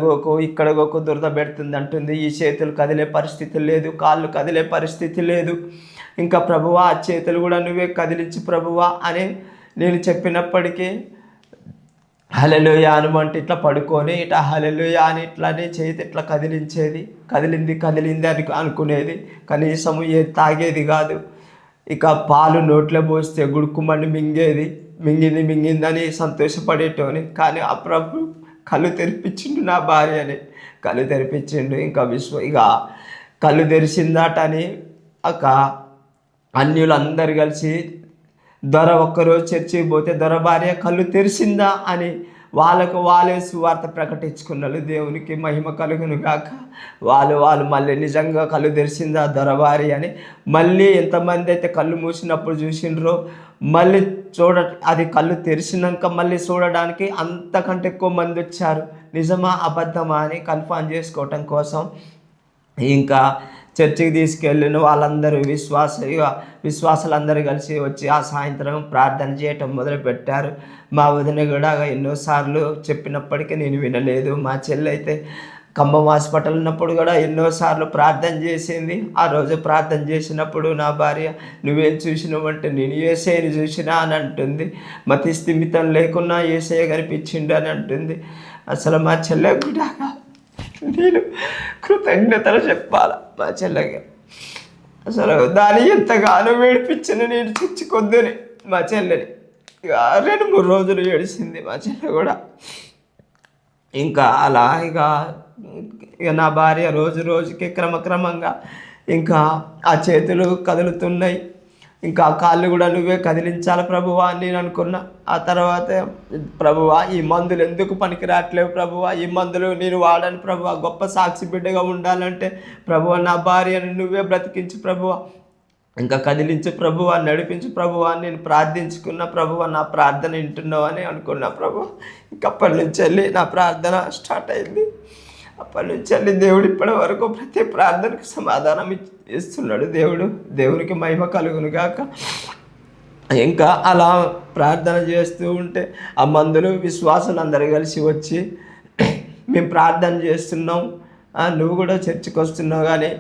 గోకు దురద పెడుతుంది అంటుంది. ఈ చేతులు కదిలే పరిస్థితి లేదు, కాళ్ళు కదిలే పరిస్థితి లేదు. ఇంకా ప్రభువా, ఆ చేతులు కూడా నువ్వే కదిలించి ప్రభువా అని నేను చెప్పినప్పటికీ హల్లెలూయా అనుమంటే ఇట్లా పడుకొని ఇట్లా హల్లెలూయా అని ఇట్లానే చేతి ఇట్లా కదిలింది అని అనుకునేది. కనీసము తాగేది కాదు. ఇక పాలు నోట్లో పోస్తే గుడుకుమని మింగిందని సంతోషపడేటోని. కానీ ఆ ప్రభు కళ్ళు తెరిపించిండు నా భార్యని, కళ్ళు తెరిపించిండు. ఇక కళ్ళు తెరిచిందాటని అన్యులందరూ కలిసి దొర ఒక్కరోజు చర్చికి పోతే దొర భార్య కళ్ళు తెరిచిందా అని వాళ్ళే సువార్త ప్రకటించుకున్నారు. దేవునికి మహిమ కలుగును గాక. వాళ్ళు మళ్ళీ నిజంగా కళ్ళు తెరిచిందా దొర భార్య అని మళ్ళీ ఎంతమంది అయితే కళ్ళు మూసినప్పుడు చూసిండ్రో మళ్ళీ అది కళ్ళు తెరిచినాక మళ్ళీ చూడడానికి అంతకంటే ఎక్కువ మంది వచ్చారు. నిజమా అబద్ధమా అని కన్ఫర్మ్ చేసుకోవటం కోసం ఇంకా చర్చికి తీసుకెళ్ళిన వాళ్ళందరూ విశ్వాసులందరూ కలిసి వచ్చి ఆ సాయంత్రం ప్రార్థన చేయటం మొదలుపెట్టారు. మా వదిన కూడా ఎన్నోసార్లు చెప్పినప్పటికీ నేను వినలేదు. మా చెల్లి అయితే ఖమ్మం హాస్పిటల్ ఉన్నప్పుడు కూడా ఎన్నోసార్లు ప్రార్థన చేసింది. ఆ రోజు ప్రార్థన చేసినప్పుడు నా భార్య నువ్వేం చూసినావంటే నేను యేసయ్యని చూసినా అని అంటుంది. మతి స్థిమితం లేకున్నా యేసయ్య కనిపించిండు అని అంటుంది. అసలు మా చెల్లె కూడా నేను కృతజ్ఞతలు చెప్పాలి మా చెల్లెకి. అసలు దాన్ని ఎంతగానో ఏడిపించిన నేను చచ్చికొద్దని మా చెల్లెని. ఇక 2-3 రోజులు ఏడిసింది మా చెల్లె కూడా. ఇంకా అలా ఇక నా భార్య రోజు రోజుకి క్రమక్రమంగా ఇంకా ఆ చేతులు కదులుతున్నాయి, ఇంకా ఆ కాళ్ళు కూడా నువ్వే కదిలించాలి ప్రభువా అని నేను అనుకున్నా. ఆ తర్వాత ప్రభువా ఈ మందులు ఎందుకు పనికి రావట్లేవు ప్రభువా, ఈ మందులు నేను వాడను ప్రభువా, గొప్ప సాక్షి బిడ్డగా ఉండాలంటే ప్రభువా నా భార్యను నువ్వే బ్రతికించు ప్రభువా, ఇంకా కదిలించు ప్రభువా, నడిపించు ప్రభువా అని నేను ప్రార్థించుకున్న. ప్రభువా నా ప్రార్థన వింటున్నావు అని అనుకున్నా ప్రభువా. ఇంకప్పటి నుంచి వెళ్ళి నా ప్రార్థన స్టార్ట్ అయింది. అప్పటి నుంచి వెళ్ళి దేవుడు ఇప్పటి వరకు ప్రతి ప్రార్థనకు సమాధానం ఇస్తున్నాడు. దేవునికి మహిమ కలుగును గాక. ఇంకా అలా ప్రార్థన చేస్తూ ఉంటే ఆ మందులు విశ్వాసులు అందరూ కలిసి వచ్చి మేము ప్రార్థన చేస్తున్నాం, నువ్వు కూడా చర్చికి వస్తున్నావు కానీ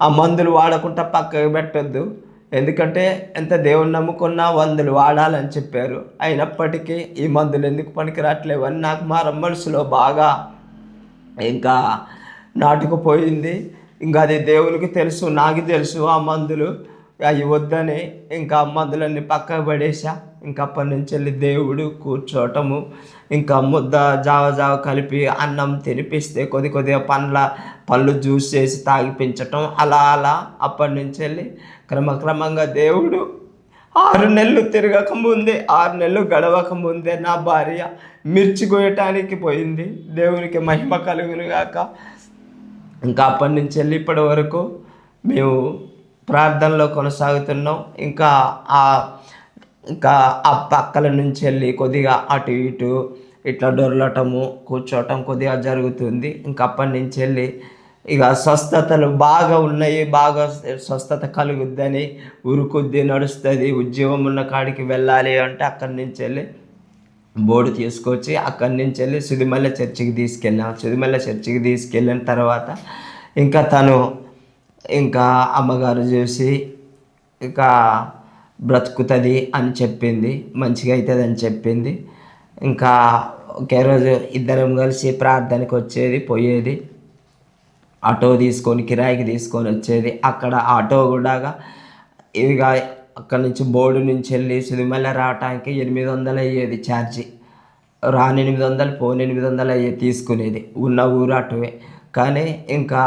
ఆ మందులు వాడకుండా పక్కకు పెట్టొద్దు, ఎందుకంటే ఎంత దేవుని నమ్ముకున్నా మందులు వాడాలని చెప్పారు. అయినప్పటికీ ఈ మందులు ఎందుకు పనికి రావట్లేవు అని నాకు మా మనసులో బాగా ఇంకా నాటుకుపోయింది. ఇంకా అది దేవునికి తెలుసు, నాకు తెలుసు ఆ మందులు అవి వద్దని ఇంకా ఆ మందులన్నీ పక్కకు పడేసా. ఇంకా అప్పటి నుంచి వెళ్ళి దేవుడు కూర్చోవటము, ఇంకా ముద్ద జావ కలిపి అన్నం తినిపిస్తే కొద్దిగా పళ్ళు జ్యూస్ చేసి తాగిపించటం, అలా అప్పటి నుంచి వెళ్ళి క్రమక్రమంగా దేవుడు 6 నెలలు తిరగక ముందే, 6 నెలలు గడవక ముందే నా భార్య మిర్చి కోయటానికి పోయింది. దేవునికి మహిమ కలుగును గాక. ఇంకా అప్పటి నుంచి వెళ్ళి ఇప్పటి వరకు మేము ప్రార్థనలో కొనసాగుతున్నాం. ఇంకా ఆ పక్కల నుంచి వెళ్ళి కొద్దిగా అటు ఇటు ఇట్లా డొర్లటము కూర్చోవటం కొద్దిగా జరుగుతుంది. ఇంకా అప్పటి నుంచి వెళ్ళి ఇక స్వస్థతలు బాగా ఉన్నాయి, బాగా స్వస్థత కలుగుద్దని ఉరుకుద్ది నడుస్తుంది. ఉద్యోగం ఉన్న కాడికి వెళ్ళాలి అంటే అక్కడి నుంచి వెళ్ళి బోర్డు తీసుకొచ్చి అక్కడి నుంచి వెళ్ళి సుదిమల్ల చర్చికి తీసుకెళ్ళాం. సుదిమల్ల చర్చికి తీసుకెళ్ళిన తర్వాత ఇంకా తను ఇంకా అమ్మగారు చూసి ఇక బ్రతుకుతుంది అని చెప్పింది, మంచిగా అవుతుంది అని చెప్పింది. ఇంకా ఒకే రోజు ఇద్దరం కలిసి ప్రార్థనకి వచ్చేది పోయేది, ఆటో తీసుకొని కిరాయికి తీసుకొని వచ్చేది. అక్కడ ఆటో కూడా ఇక అక్కడి నుంచి బోర్డు నుంచి వెళ్ళి సుదిమల్ల రావటానికి 800 అయ్యేది ఛార్జీ. రాని 800 పోని 800 అయ్యేది తీసుకునేది, ఉన్న ఊరు అటువే. కానీ ఇంకా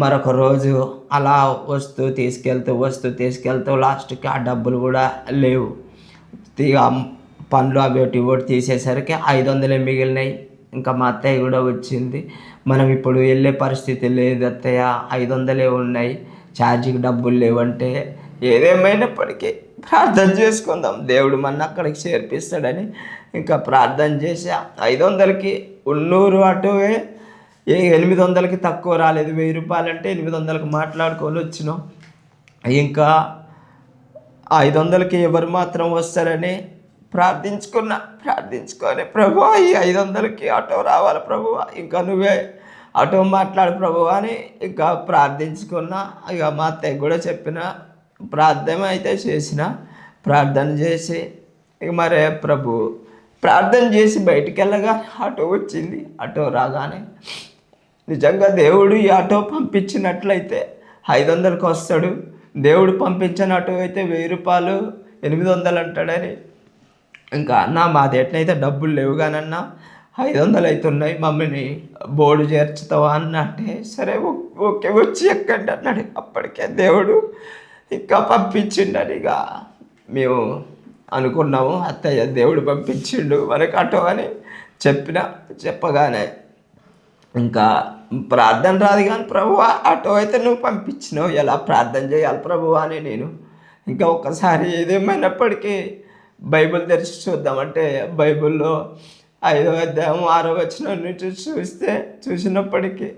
మరొక రోజు అలా తీసుకెళ్తూ లాస్ట్కి ఆ డబ్బులు కూడా లేవు. ఇక పండ్లు అవి ఒకటి తీసేసరికి 500 మిగిలినాయి. ఇంకా మా అత్తయ్య కూడా వచ్చింది, మనం ఇప్పుడు వెళ్ళే పరిస్థితి లేదు అత్తయ్య, 500 ఉన్నాయి, ఛార్జీకి డబ్బులు లేవంటే ఏదేమైనప్పటికీ ప్రార్థన చేసుకుందాం, దేవుడు మన అక్కడికి చేర్పిస్తాడని ఇంకా ప్రార్థన చేసి 500కి ఉన్నూరు అటువే 800కి తక్కువ రాలేదు. 1000 రూపాయలు అంటే 800కి మాట్లాడుకొని వచ్చినాం. ఇంకా 500కి ఎవరు మాత్రం వస్తారని ప్రార్థించుకొని ప్రభువా ఈ 500కి ఆటో రావాలి ప్రభువా, ఇంకా నువ్వే ఆటో మాట్లాడు ప్రభువా అని ఇంకా ప్రార్థించుకున్నా. ఇక మా అత్తయ్య కూడా చెప్పిన ప్రార్థన అయితే చేసిన. ప్రార్థన చేసి ఇక మరే ప్రార్థన చేసి బయటికి వెళ్ళగా ఆటో వచ్చింది. ఆటో రాగానే నిజంగా దేవుడు ఈ ఆటో పంపించినట్లయితే 500కి వస్తాడు, దేవుడు పంపించిన ఆటో అయితే 1000 రూపాయలు 800 అంటాడని ఇంకా అన్న మాది ఎట్లయితే డబ్బులు లేవు కానన్నా 500 అవుతున్నాయి, మమ్మల్ని బోర్డు చేర్చుతావా అన్నట్టే సరే ఓకే వచ్చి ఎక్కండి అన్నాడు. అప్పటికే దేవుడు ఇంకా పంపించిండని ఇక మేము అనుకున్నాము. అత్తయ్య దేవుడు పంపించిండు మనకు ఆటో అని చెప్పగానే ఇంకా ప్రార్థన రాదు కానీ ప్రభువా ఆటో అయితే నువ్వు పంపించినావు, ఎలా ప్రార్థన చేయాలి ప్రభువా అని నేను ఇంకా ఒక్కసారి ఏదేమైనప్పటికీ బైబిల్ తెరిచి చూద్దామంటే బైబిల్లో 5వ అధ్యాయం 6వ వచనం నుంచి చూసినప్పటికీ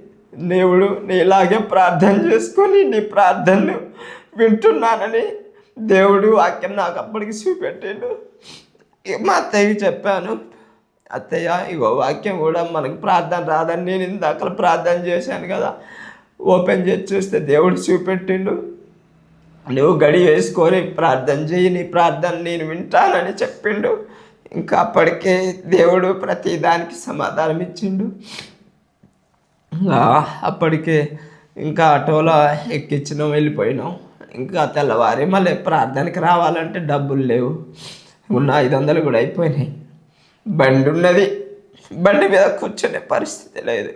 దేవుడు నీలాగే ప్రార్థన చేసుకొని నీ ప్రార్థనలు వింటున్నానని దేవుడు వాక్యం నాకు అప్పటికి చూపెట్టాడు. మా అత్తయ్యకి చెప్పాను, అత్తయ్య ఇగో వాక్యం కూడా మనకు ప్రార్థన రాదని నేను ఇందాక ప్రార్థన చేశాను కదా, ఓపెన్ చేసి చూస్తే దేవుడు చూపెట్టిండు, నువ్వు గడి వేసుకొని ప్రార్థన చేయి, నీ ప్రార్థన నేను వింటానని చెప్పిండు. ఇంకా అప్పటికే దేవుడు ప్రతి దానికి సమాధానం ఇచ్చిండు. అప్పటికే ఇంకా ఆటోలో ఎక్కించినాం, వెళ్ళిపోయినాం. ఇంకా తెల్లవారి మళ్ళీ ప్రార్థనకి రావాలంటే డబ్బులు లేవు, ఉన్న 500 కూడా అయిపోయినాయి. బండి ఉన్నది, బండి మీద కూర్చునే పరిస్థితి లేదు.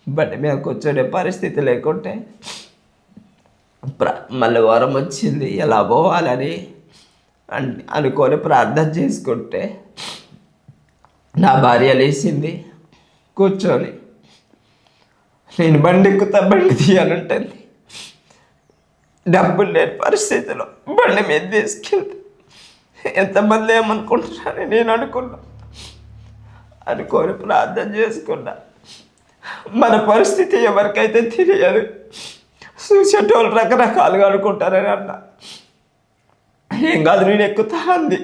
బండి మీద కూర్చునే పరిస్థితి లేకుంటే మళ్ళీ వారం వచ్చింది, ఎలా పోవాలని అనుకొని ప్రార్థన చేసుకుంటే నా భార్య లేచింది, కూర్చొని నేను బండి ఎక్కుతా, బండి తీయాలంటుంది. డబ్బులు లేని పరిస్థితిలో బండి మీద తీసుకెళ్తే ఎంతమంది ఏమనుకుంటున్నారని నేను అనుకొని ప్రార్థన చేసుకున్నా. మన పరిస్థితి ఎవరికైతే తెలియదు, చూసేటోళ్ళు రకరకాలుగా అనుకుంటారని అన్నా. ఏం కాదు, నేను ఎక్కుతా అంది.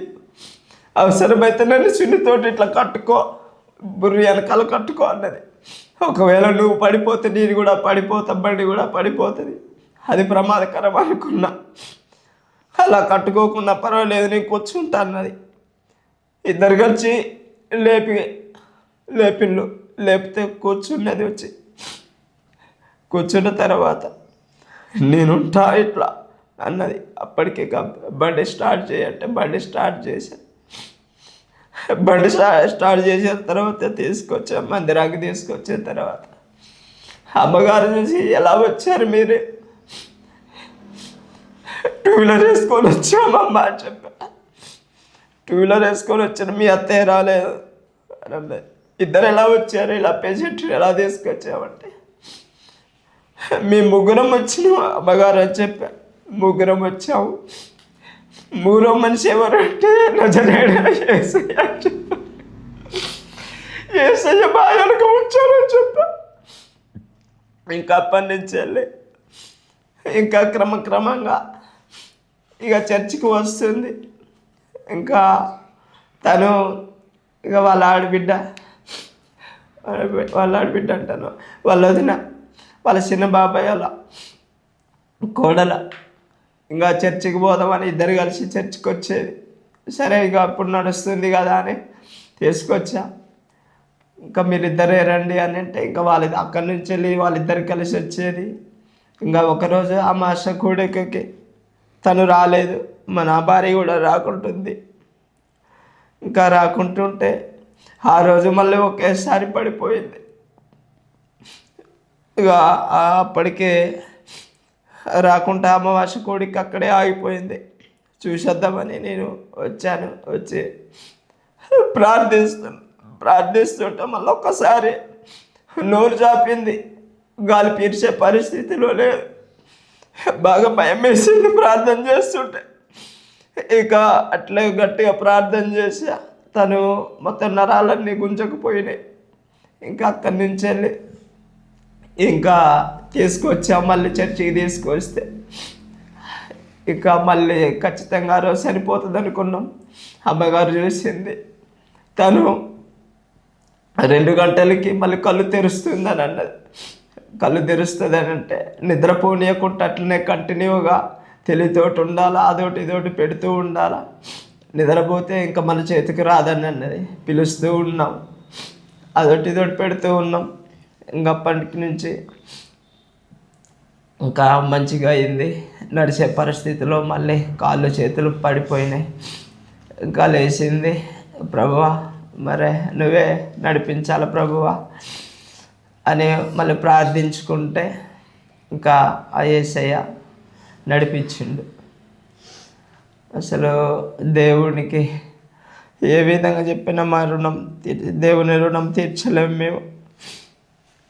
అవసరమైతే నన్ను చున్నితోటి ఇట్లా కట్టుకో, బుర్రి వెనకాల కట్టుకో అన్నది. ఒకవేళ నువ్వు పడిపోతే నేను కూడా పడిపోతా, బండి కూడా పడిపోతుంది, అది ప్రమాదకరం అనుకున్నా. అలా కట్టుకోకుండా పర్వాలేదు, నేను కూర్చుంటా అన్నది. ఇద్దరు కలిసి లేపిళ్ళు, లేపితే కూర్చున్నది. వచ్చి కూర్చున్న తర్వాత నేనుంటా ఇట్లా అన్నది. అప్పటికే బండి స్టార్ట్ చేయంటే బండి స్టార్ట్ చేశాను. బండి స్టార్ట్ చేసిన తర్వాత మందిరానికి తీసుకొచ్చిన తర్వాత అమ్మగారు చూసి, ఎలా వచ్చారు మీరు? 2 వీలర్ వేసుకొని వచ్చామమ్మా అని చెప్పా. 2 వీలర్ వేసుకొని వచ్చాను, మీ అత్తయ్య రాలేదు అని అన్నది. ఇద్దరు ఎలా వచ్చారు, ఇలా పేషెంట్ ఎలా తీసుకొచ్చామంటే, మేము 3 వచ్చినాం అమ్మగారు అని చెప్పా. 3 వచ్చాము. 3వ మనిషి ఎవరు అంటే యేసయ్య బాయనకు వచ్చారని చెప్పా. ఇంకా అప్పటి నుంచి వెళ్ళి ఇంకా క్రమంగా ఇక చర్చికి వస్తుంది. ఇంకా తను ఇక వాళ్ళ ఆడబిడ్డ అంటాను, వాళ్ళ వదిన, వాళ్ళ చిన్న బాబాయ్, వాళ్ళ కోడల ఇంకా చర్చికి పోదామని ఇద్దరు కలిసి చర్చికి వచ్చేది. సరే ఇక అప్పుడు నడుస్తుంది కదా అని తీసుకొచ్చా. ఇంకా మీరిద్దరే రండి అని అంటే ఇంకా అక్కడి నుంచి వెళ్ళి వాళ్ళిద్దరు కలిసి వచ్చేది. ఇంకా ఒకరోజు అమాస కూడికకి తను రాలేదు, మన భార్య కూడా రాకుంటుంది. ఇంకా రాకుంటుంటే ఆ రోజు మళ్ళీ ఒకేసారి పడిపోయింది. ఇక అప్పటికే రాకుండా అమావాస కోడికి అక్కడే ఆగిపోయింది. చూసేద్దామని నేను వచ్చాను. వచ్చి ప్రార్థిస్తుంటే మళ్ళీ ఒక్కసారి నోరు చాపింది, గాలి పీల్చే పరిస్థితిలో లేదు. బాగా భయం వేసింది ప్రార్థన చేస్తుంటే. ఇక అట్లే గట్టిగా ప్రార్థన చేసా. తను మొత్తం నరాలన్నీ గుంజకపోయినాయి. ఇంకా అక్కడి నుంచి వెళ్ళి ఇంకా తీసుకొచ్చా. మళ్ళీ చర్చికి తీసుకొస్తే ఇక మళ్ళీ ఖచ్చితంగా రోజు సరిపోతుంది అనుకున్నాం. అమ్మగారు చూసింది, తను 2 గంటలకి మళ్ళీ కళ్ళు తెరుస్తుందని అన్నది. కళ్ళు తెరుస్తుందని అంటే నిద్రపోనీయకుండా అట్లనే కంటిన్యూగా తెలితోటి ఉండాలా, అదోటి ఇదోటి పెడుతూ ఉండాలా. నిద్రపోతే ఇంకా మన చేతికి రాదని అన్నది. పిలుస్తూ ఉన్నాం, అదొకటి ఇదొకటి పెడుతూ ఉన్నాం. ఇంకా అప్పటి నుంచి ఇంకా మంచిగా అయింది. నడిచే పరిస్థితిలో మళ్ళీ కాళ్ళు చేతులు పడిపోయినాయి. ఇంకా లేచింది, ప్రభువా మరే నువ్వే నడిపించాలి ప్రభువా అని మళ్ళీ ప్రార్థించుకుంటే ఇంకా ఆ యేసయ్య నడిపించిండు. అసలు దేవునికి ఏ విధంగా చెప్పినా మా దేవుని రుణం తీర్చలేము మేము.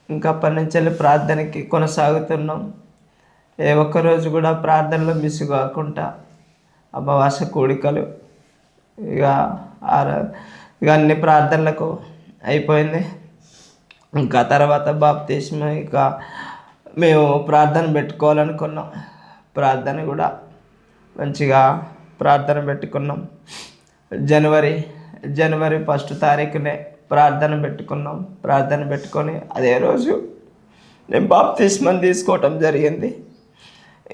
ఇంకా అప్పటి నుంచి వెళ్ళి ప్రార్థనకి కొనసాగుతున్నాం. ఏ ఒక్కరోజు కూడా ప్రార్థనలో మిస్ కాకుండా అమావాస కూడికలు ఇక అన్ని ప్రార్థనలకు అయిపోయింది. ఇంకా తర్వాత బాప్తిస్మం ఇక మేము ప్రార్థన పెట్టుకోవాలనుకున్నాం. ప్రార్థన కూడా మంచిగా ప్రార్థన పెట్టుకున్నాం. జనవరి 1 తారీఖునే ప్రార్థన పెట్టుకున్నాం. ప్రార్థన పెట్టుకొని అదే రోజు నేను బాప్తిస్మం తీసుకోవటం జరిగింది.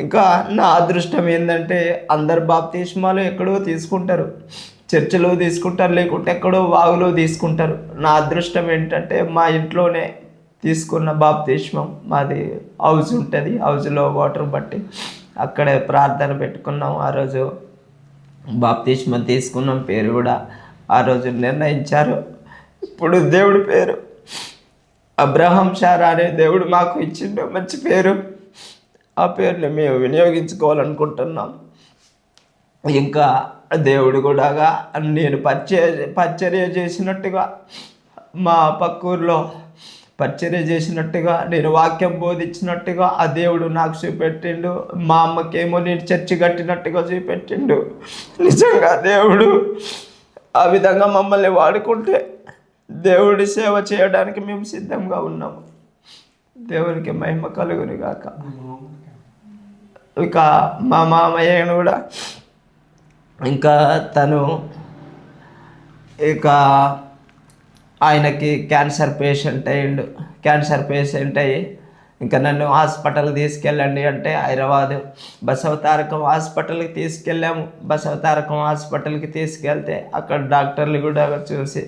ఇంకా నా అదృష్టం ఏంటంటే అందరు బాప్తిస్మాలు ఎక్కడో తీసుకుంటారు, చర్చిలో తీసుకుంటారు, లేకుంటే ఎక్కడో వాగులో తీసుకుంటారు. నా అదృష్టం ఏంటంటే మా ఇంట్లోనే తీసుకున్న బాప్తిస్మం. మాది హౌస్ ఉంటుంది, హౌస్లో వాటర్ బట్టి అక్కడే ప్రార్థన పెట్టుకున్నాం. ఆ రోజు బాప్తిస్మం తీసుకున్నాం. పేరు కూడా ఆ రోజు నిర్ణయించారు. ఇప్పుడు దేవుడి పేరు అబ్రహాం శారా అనే దేవుడు మాకు ఇచ్చిండు మంచి పేరు. ఆ పేరుని మేము వినియోగించుకోవాలనుకుంటున్నాం. ఇంకా దేవుడు కూడా నేను పరిచర్య చేసినట్టుగా, మా పక్కూర్లో పరిచర్య చేసినట్టుగా, నేను వాక్యం బోధించినట్టుగా ఆ దేవుడు నాకు చూపెట్టిండు. మా అమ్మకేమో నేను చర్చి కట్టినట్టుగా చూపెట్టిండు. నిజంగా దేవుడు ఆ విధంగా మమ్మల్ని వాడుకుంటే దేవుడి సేవ చేయడానికి మేము సిద్ధంగా ఉన్నాము. దేవునికి మహిమ కలుగును గాక. ఇక మా మామయ్యను కూడా ఇంకా తను ఇక ఆయనకి క్యాన్సర్ పేషెంట్ అయ్యి ఇంకా నన్ను హాస్పిటల్కి తీసుకెళ్ళండి అంటే హైదరాబాదు బసవతారకం హాస్పిటల్కి తీసుకెళ్ళాము. బసవతారకం హాస్పిటల్కి తీసుకెళ్తే అక్కడ డాక్టర్లు కూడా చూసి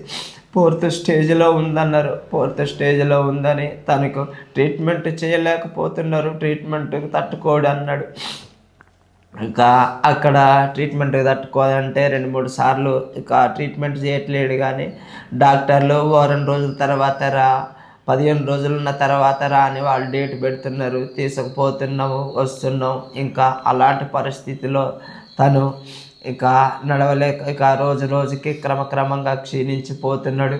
4th స్టేజ్లో ఉందన్నారు. 4th స్టేజ్లో ఉందని తనకు ట్రీట్మెంట్ చేయలేకపోతున్నారు, ట్రీట్మెంట్ తట్టుకోడు అన్నాడు. ఇంకా అక్కడ ట్రీట్మెంట్ తట్టుకోవాలంటే 2-3 సార్లు ఇక ట్రీట్మెంట్ చేయట్లేడు. కానీ డాక్టర్లు వారం రోజుల తర్వాత రా, 15 రోజులు ఉన్న తర్వాత రా అని వాళ్ళు డేట్ పెడుతున్నారు. తీసుకుపోతున్నాము, వస్తున్నాం. ఇంకా అలాంటి పరిస్థితిలో తను ఇక నడవలేక ఇక రోజు రోజుకి క్రమక్రమంగా క్షీణించిపోతున్నాడు.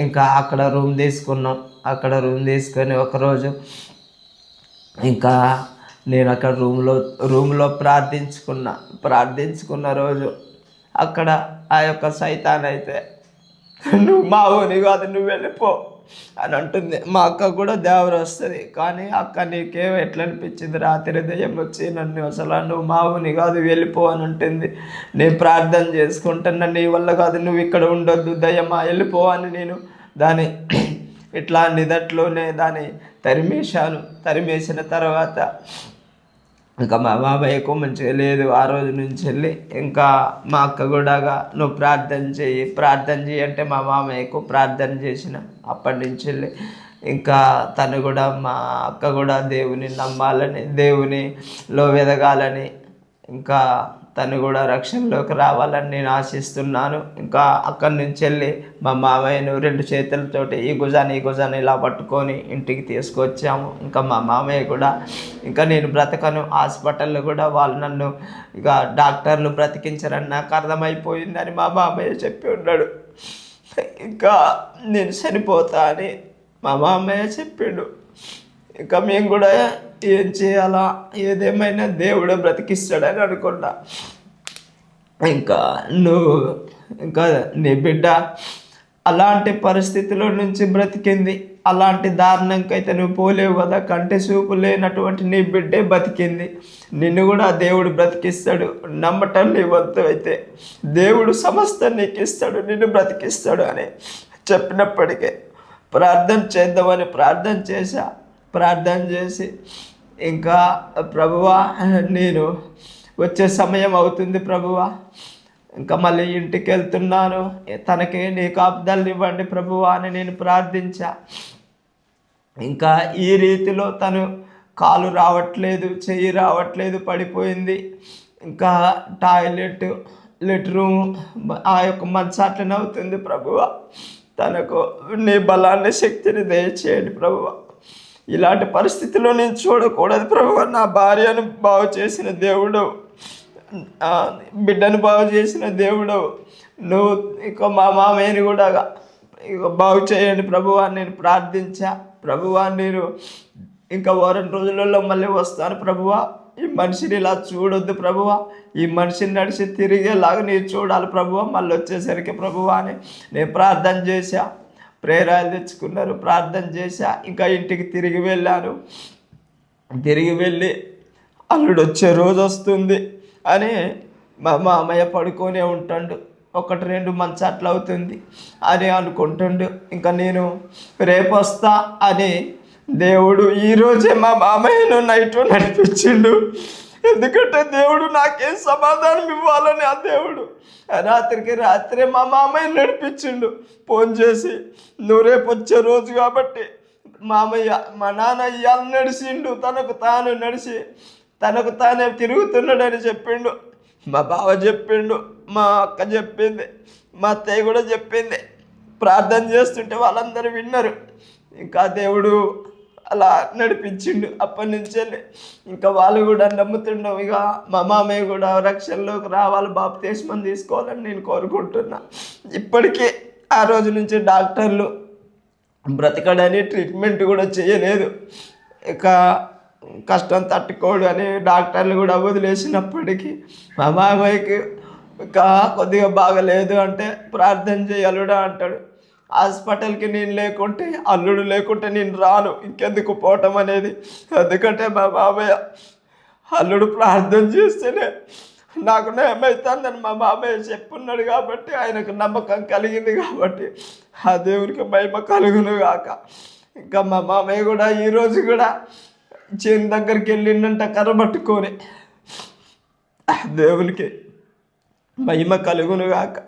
ఇంకా అక్కడ రూమ్ తీసుకున్నాం. అక్కడ రూమ్ తీసుకొని ఒకరోజు ఇంకా నేను అక్కడ రూమ్లో ప్రార్థించుకున్న రోజు అక్కడ ఆ యొక్క సైతాన్ అయితే నువ్వు మా ఊని కాదు, నువ్వు వెళ్ళిపో అని అంటుంది. మా అక్క కూడా దేవరు వస్తుంది. కానీ అక్క నీకేం ఎట్లా అనిపించింది? రాత్రి దయ్యం వచ్చి నన్ను అసలు నువ్వు మా ఊని కాదు వెళ్ళిపో అని అంటుంది. నేను ప్రార్థన చేసుకుంటున్నా, నీ వల్ల కాదు, నువ్వు ఇక్కడ ఉండొద్దు, దయ్యమా వెళ్ళిపో అని నేను దాని ఇట్లా నిదట్లోనే దాన్ని తరిమేసిన తర్వాత ఇంకా మా బాబాయ్యకు మంచిగా లేదు. ఆ రోజు నుంచి వెళ్ళి ఇంకా మా అక్క కూడా నువ్వు ప్రార్థన చేయి అంటే మా మామయ్యకు ప్రార్థన చేసిన. అప్పటి నుంచి వెళ్ళి ఇంకా తను కూడా, మా అక్క కూడా దేవుని నమ్మాలని, దేవునిలో ఎదగాలని, ఇంకా తను కూడా రక్షణలోకి రావాలని నేను ఆశిస్తున్నాను. ఇంకా అక్కడి నుంచి వెళ్ళి మా మామయ్యను 2 చేతులతోటి ఈ గుజాన్ని ఇలా పట్టుకొని ఇంటికి తీసుకొచ్చాము. ఇంకా మా మామయ్య కూడా ఇంకా నేను బ్రతకను, హాస్పిటల్లో కూడా వాళ్ళు నన్ను ఇక డాక్టర్లు బ్రతికించరని నాకు అర్థమైపోయిందని మా మామయ్య చెప్పి ఉన్నాడు. ఇంకా నేను చనిపోతా అని మా మామయ్య చెప్పిండు. ఇంకా మేము కూడా ఏం చేయాలా, ఏదేమైనా దేవుడే బ్రతికిస్తాడని అనుకున్నా. ఇంకా నీ బిడ్డ అలాంటి పరిస్థితిలో నుంచి బ్రతికింది. అలాంటి దారుణంకైతే నువ్వు పోలేవు కదా. కంటి చూపు లేనటువంటి నీ బిడ్డే బతికింది. నిన్ను కూడా దేవుడు బ్రతికిస్తాడు. నమ్మటం నీ వంతు అయితే దేవుడు సమస్తం నీకు ఇస్తాడు, నిన్ను బ్రతికిస్తాడు అని చెప్పినప్పటికీ ప్రార్థన చేద్దామని ప్రార్థన చేసి ఇంకా ప్రభువా నేను వచ్చే సమయం అవుతుంది ప్రభువా, ఇంకా మళ్ళీ ఇంటికి వెళ్తున్నాను, తనకి నీ కాపుదలు ఇవ్వండి ప్రభువా అని నేను ప్రార్థించా. ఇంకా ఈ రీతిలో తను కాలు రావట్లేదు, చెయ్యి రావట్లేదు, పడిపోయింది. ఇంకా లెట్రూమ్ ఆ యొక్క మంచాట్లనే అవుతుంది ప్రభువా. తనకు నీ బలాన్ని, శక్తిని దయచేయండి ప్రభువా. ఇలాంటి పరిస్థితిలో నేను చూడకూడదు ప్రభువా. నా భార్యను బాగు చేసిన దేవుడు, బిడ్డను బాగు చేసిన దేవుడు నువ్వు. ఇక మా మామయ్యని కూడా ఇక బాగు చేయండి ప్రభువా నేను ప్రార్థించా. ప్రభువా నేను ఇంకా వారం రోజులలో మళ్ళీ వస్తాను ప్రభువా. ఈ మనిషిని ఇలా చూడొద్దు ప్రభువా, ఈ మనిషిని నడిచి తిరిగేలాగా నేను చూడాలి ప్రభువా మళ్ళీ వచ్చేసరికి ప్రభువా అని నేను ప్రార్థన చేశా. ప్రేరాలు తెచ్చుకున్నారు, ప్రార్థన చేశా. ఇంకా ఇంటికి తిరిగి వెళ్ళాను. తిరిగి వెళ్ళి అల్లుడు వచ్చే రోజు వస్తుంది అని మా మామయ్య పడుకొనే ఉంటాడు. ఒకటి రెండు మంత్స్ అట్లా అవుతుంది అని అనుకుంటుండు. ఇంకా నేను రేపు వస్తా అని దేవుడు ఈరోజే మా మామయ్యను నైట్ నడిపించిండు. ఎందుకంటే దేవుడు నాకేం సమాధానం ఇవ్వాలని ఆ దేవుడు రాత్రికి రాత్రే మా మామయ్య నడిపించిండు. ఫోన్ చేసి నువ్వు రేపు వచ్చే రోజు కాబట్టి మామయ్య మా నాన్న ఇవాళ నడిచిండు, తనకు తానే తిరుగుతున్నాడని చెప్పిండు. మా బావ చెప్పిండు, మా అక్క చెప్పింది, మా అత్తయ్య కూడా చెప్పింది. ప్రార్థన చేస్తుంటే వాళ్ళందరూ విన్నారు. ఇంకా దేవుడు అలా నడిపించిండు. అప్పటి నుంచి ఇంకా వాళ్ళు కూడా నమ్ముతుండవు. ఇక మా మామయ్య కూడా రక్షణలోకి రావాలి, బాప్తిస్మం తీసుకోవాలని నేను కోరుకుంటున్నా. ఇప్పటికీ ఆ రోజు నుంచి డాక్టర్లు బ్రతకడని ట్రీట్మెంట్ కూడా చేయలేదు. ఇక కష్టం తట్టుకోడు అని డాక్టర్లు కూడా వదిలేసినప్పటికీ మా మామయ్యకి ఇక కొద్దిగా బాగలేదు అంటే ప్రార్థన చేయలుడా అంటాడు. హాస్పిటల్కి నేను లేకుంటే, అల్లుడు లేకుంటే నేను రాను, ఇంకెందుకు పోవటం అనేది. ఎందుకంటే మా బాబాయ్ అల్లుడు ప్రార్థన చేస్తేనే నాకు ఏమవుతుందని మా బాబాయ్ చెప్పున్నాడు కాబట్టి, ఆయనకు నమ్మకం కలిగింది కాబట్టి ఆ దేవునికి మహిమ కలుగును గాక. ఇంకా మా మామయ్య కూడా ఈరోజు కూడా చేను దగ్గరికి వెళ్ళిండంట కర్ర పట్టుకొని. దేవునికి మహిమ కలుగును గాక.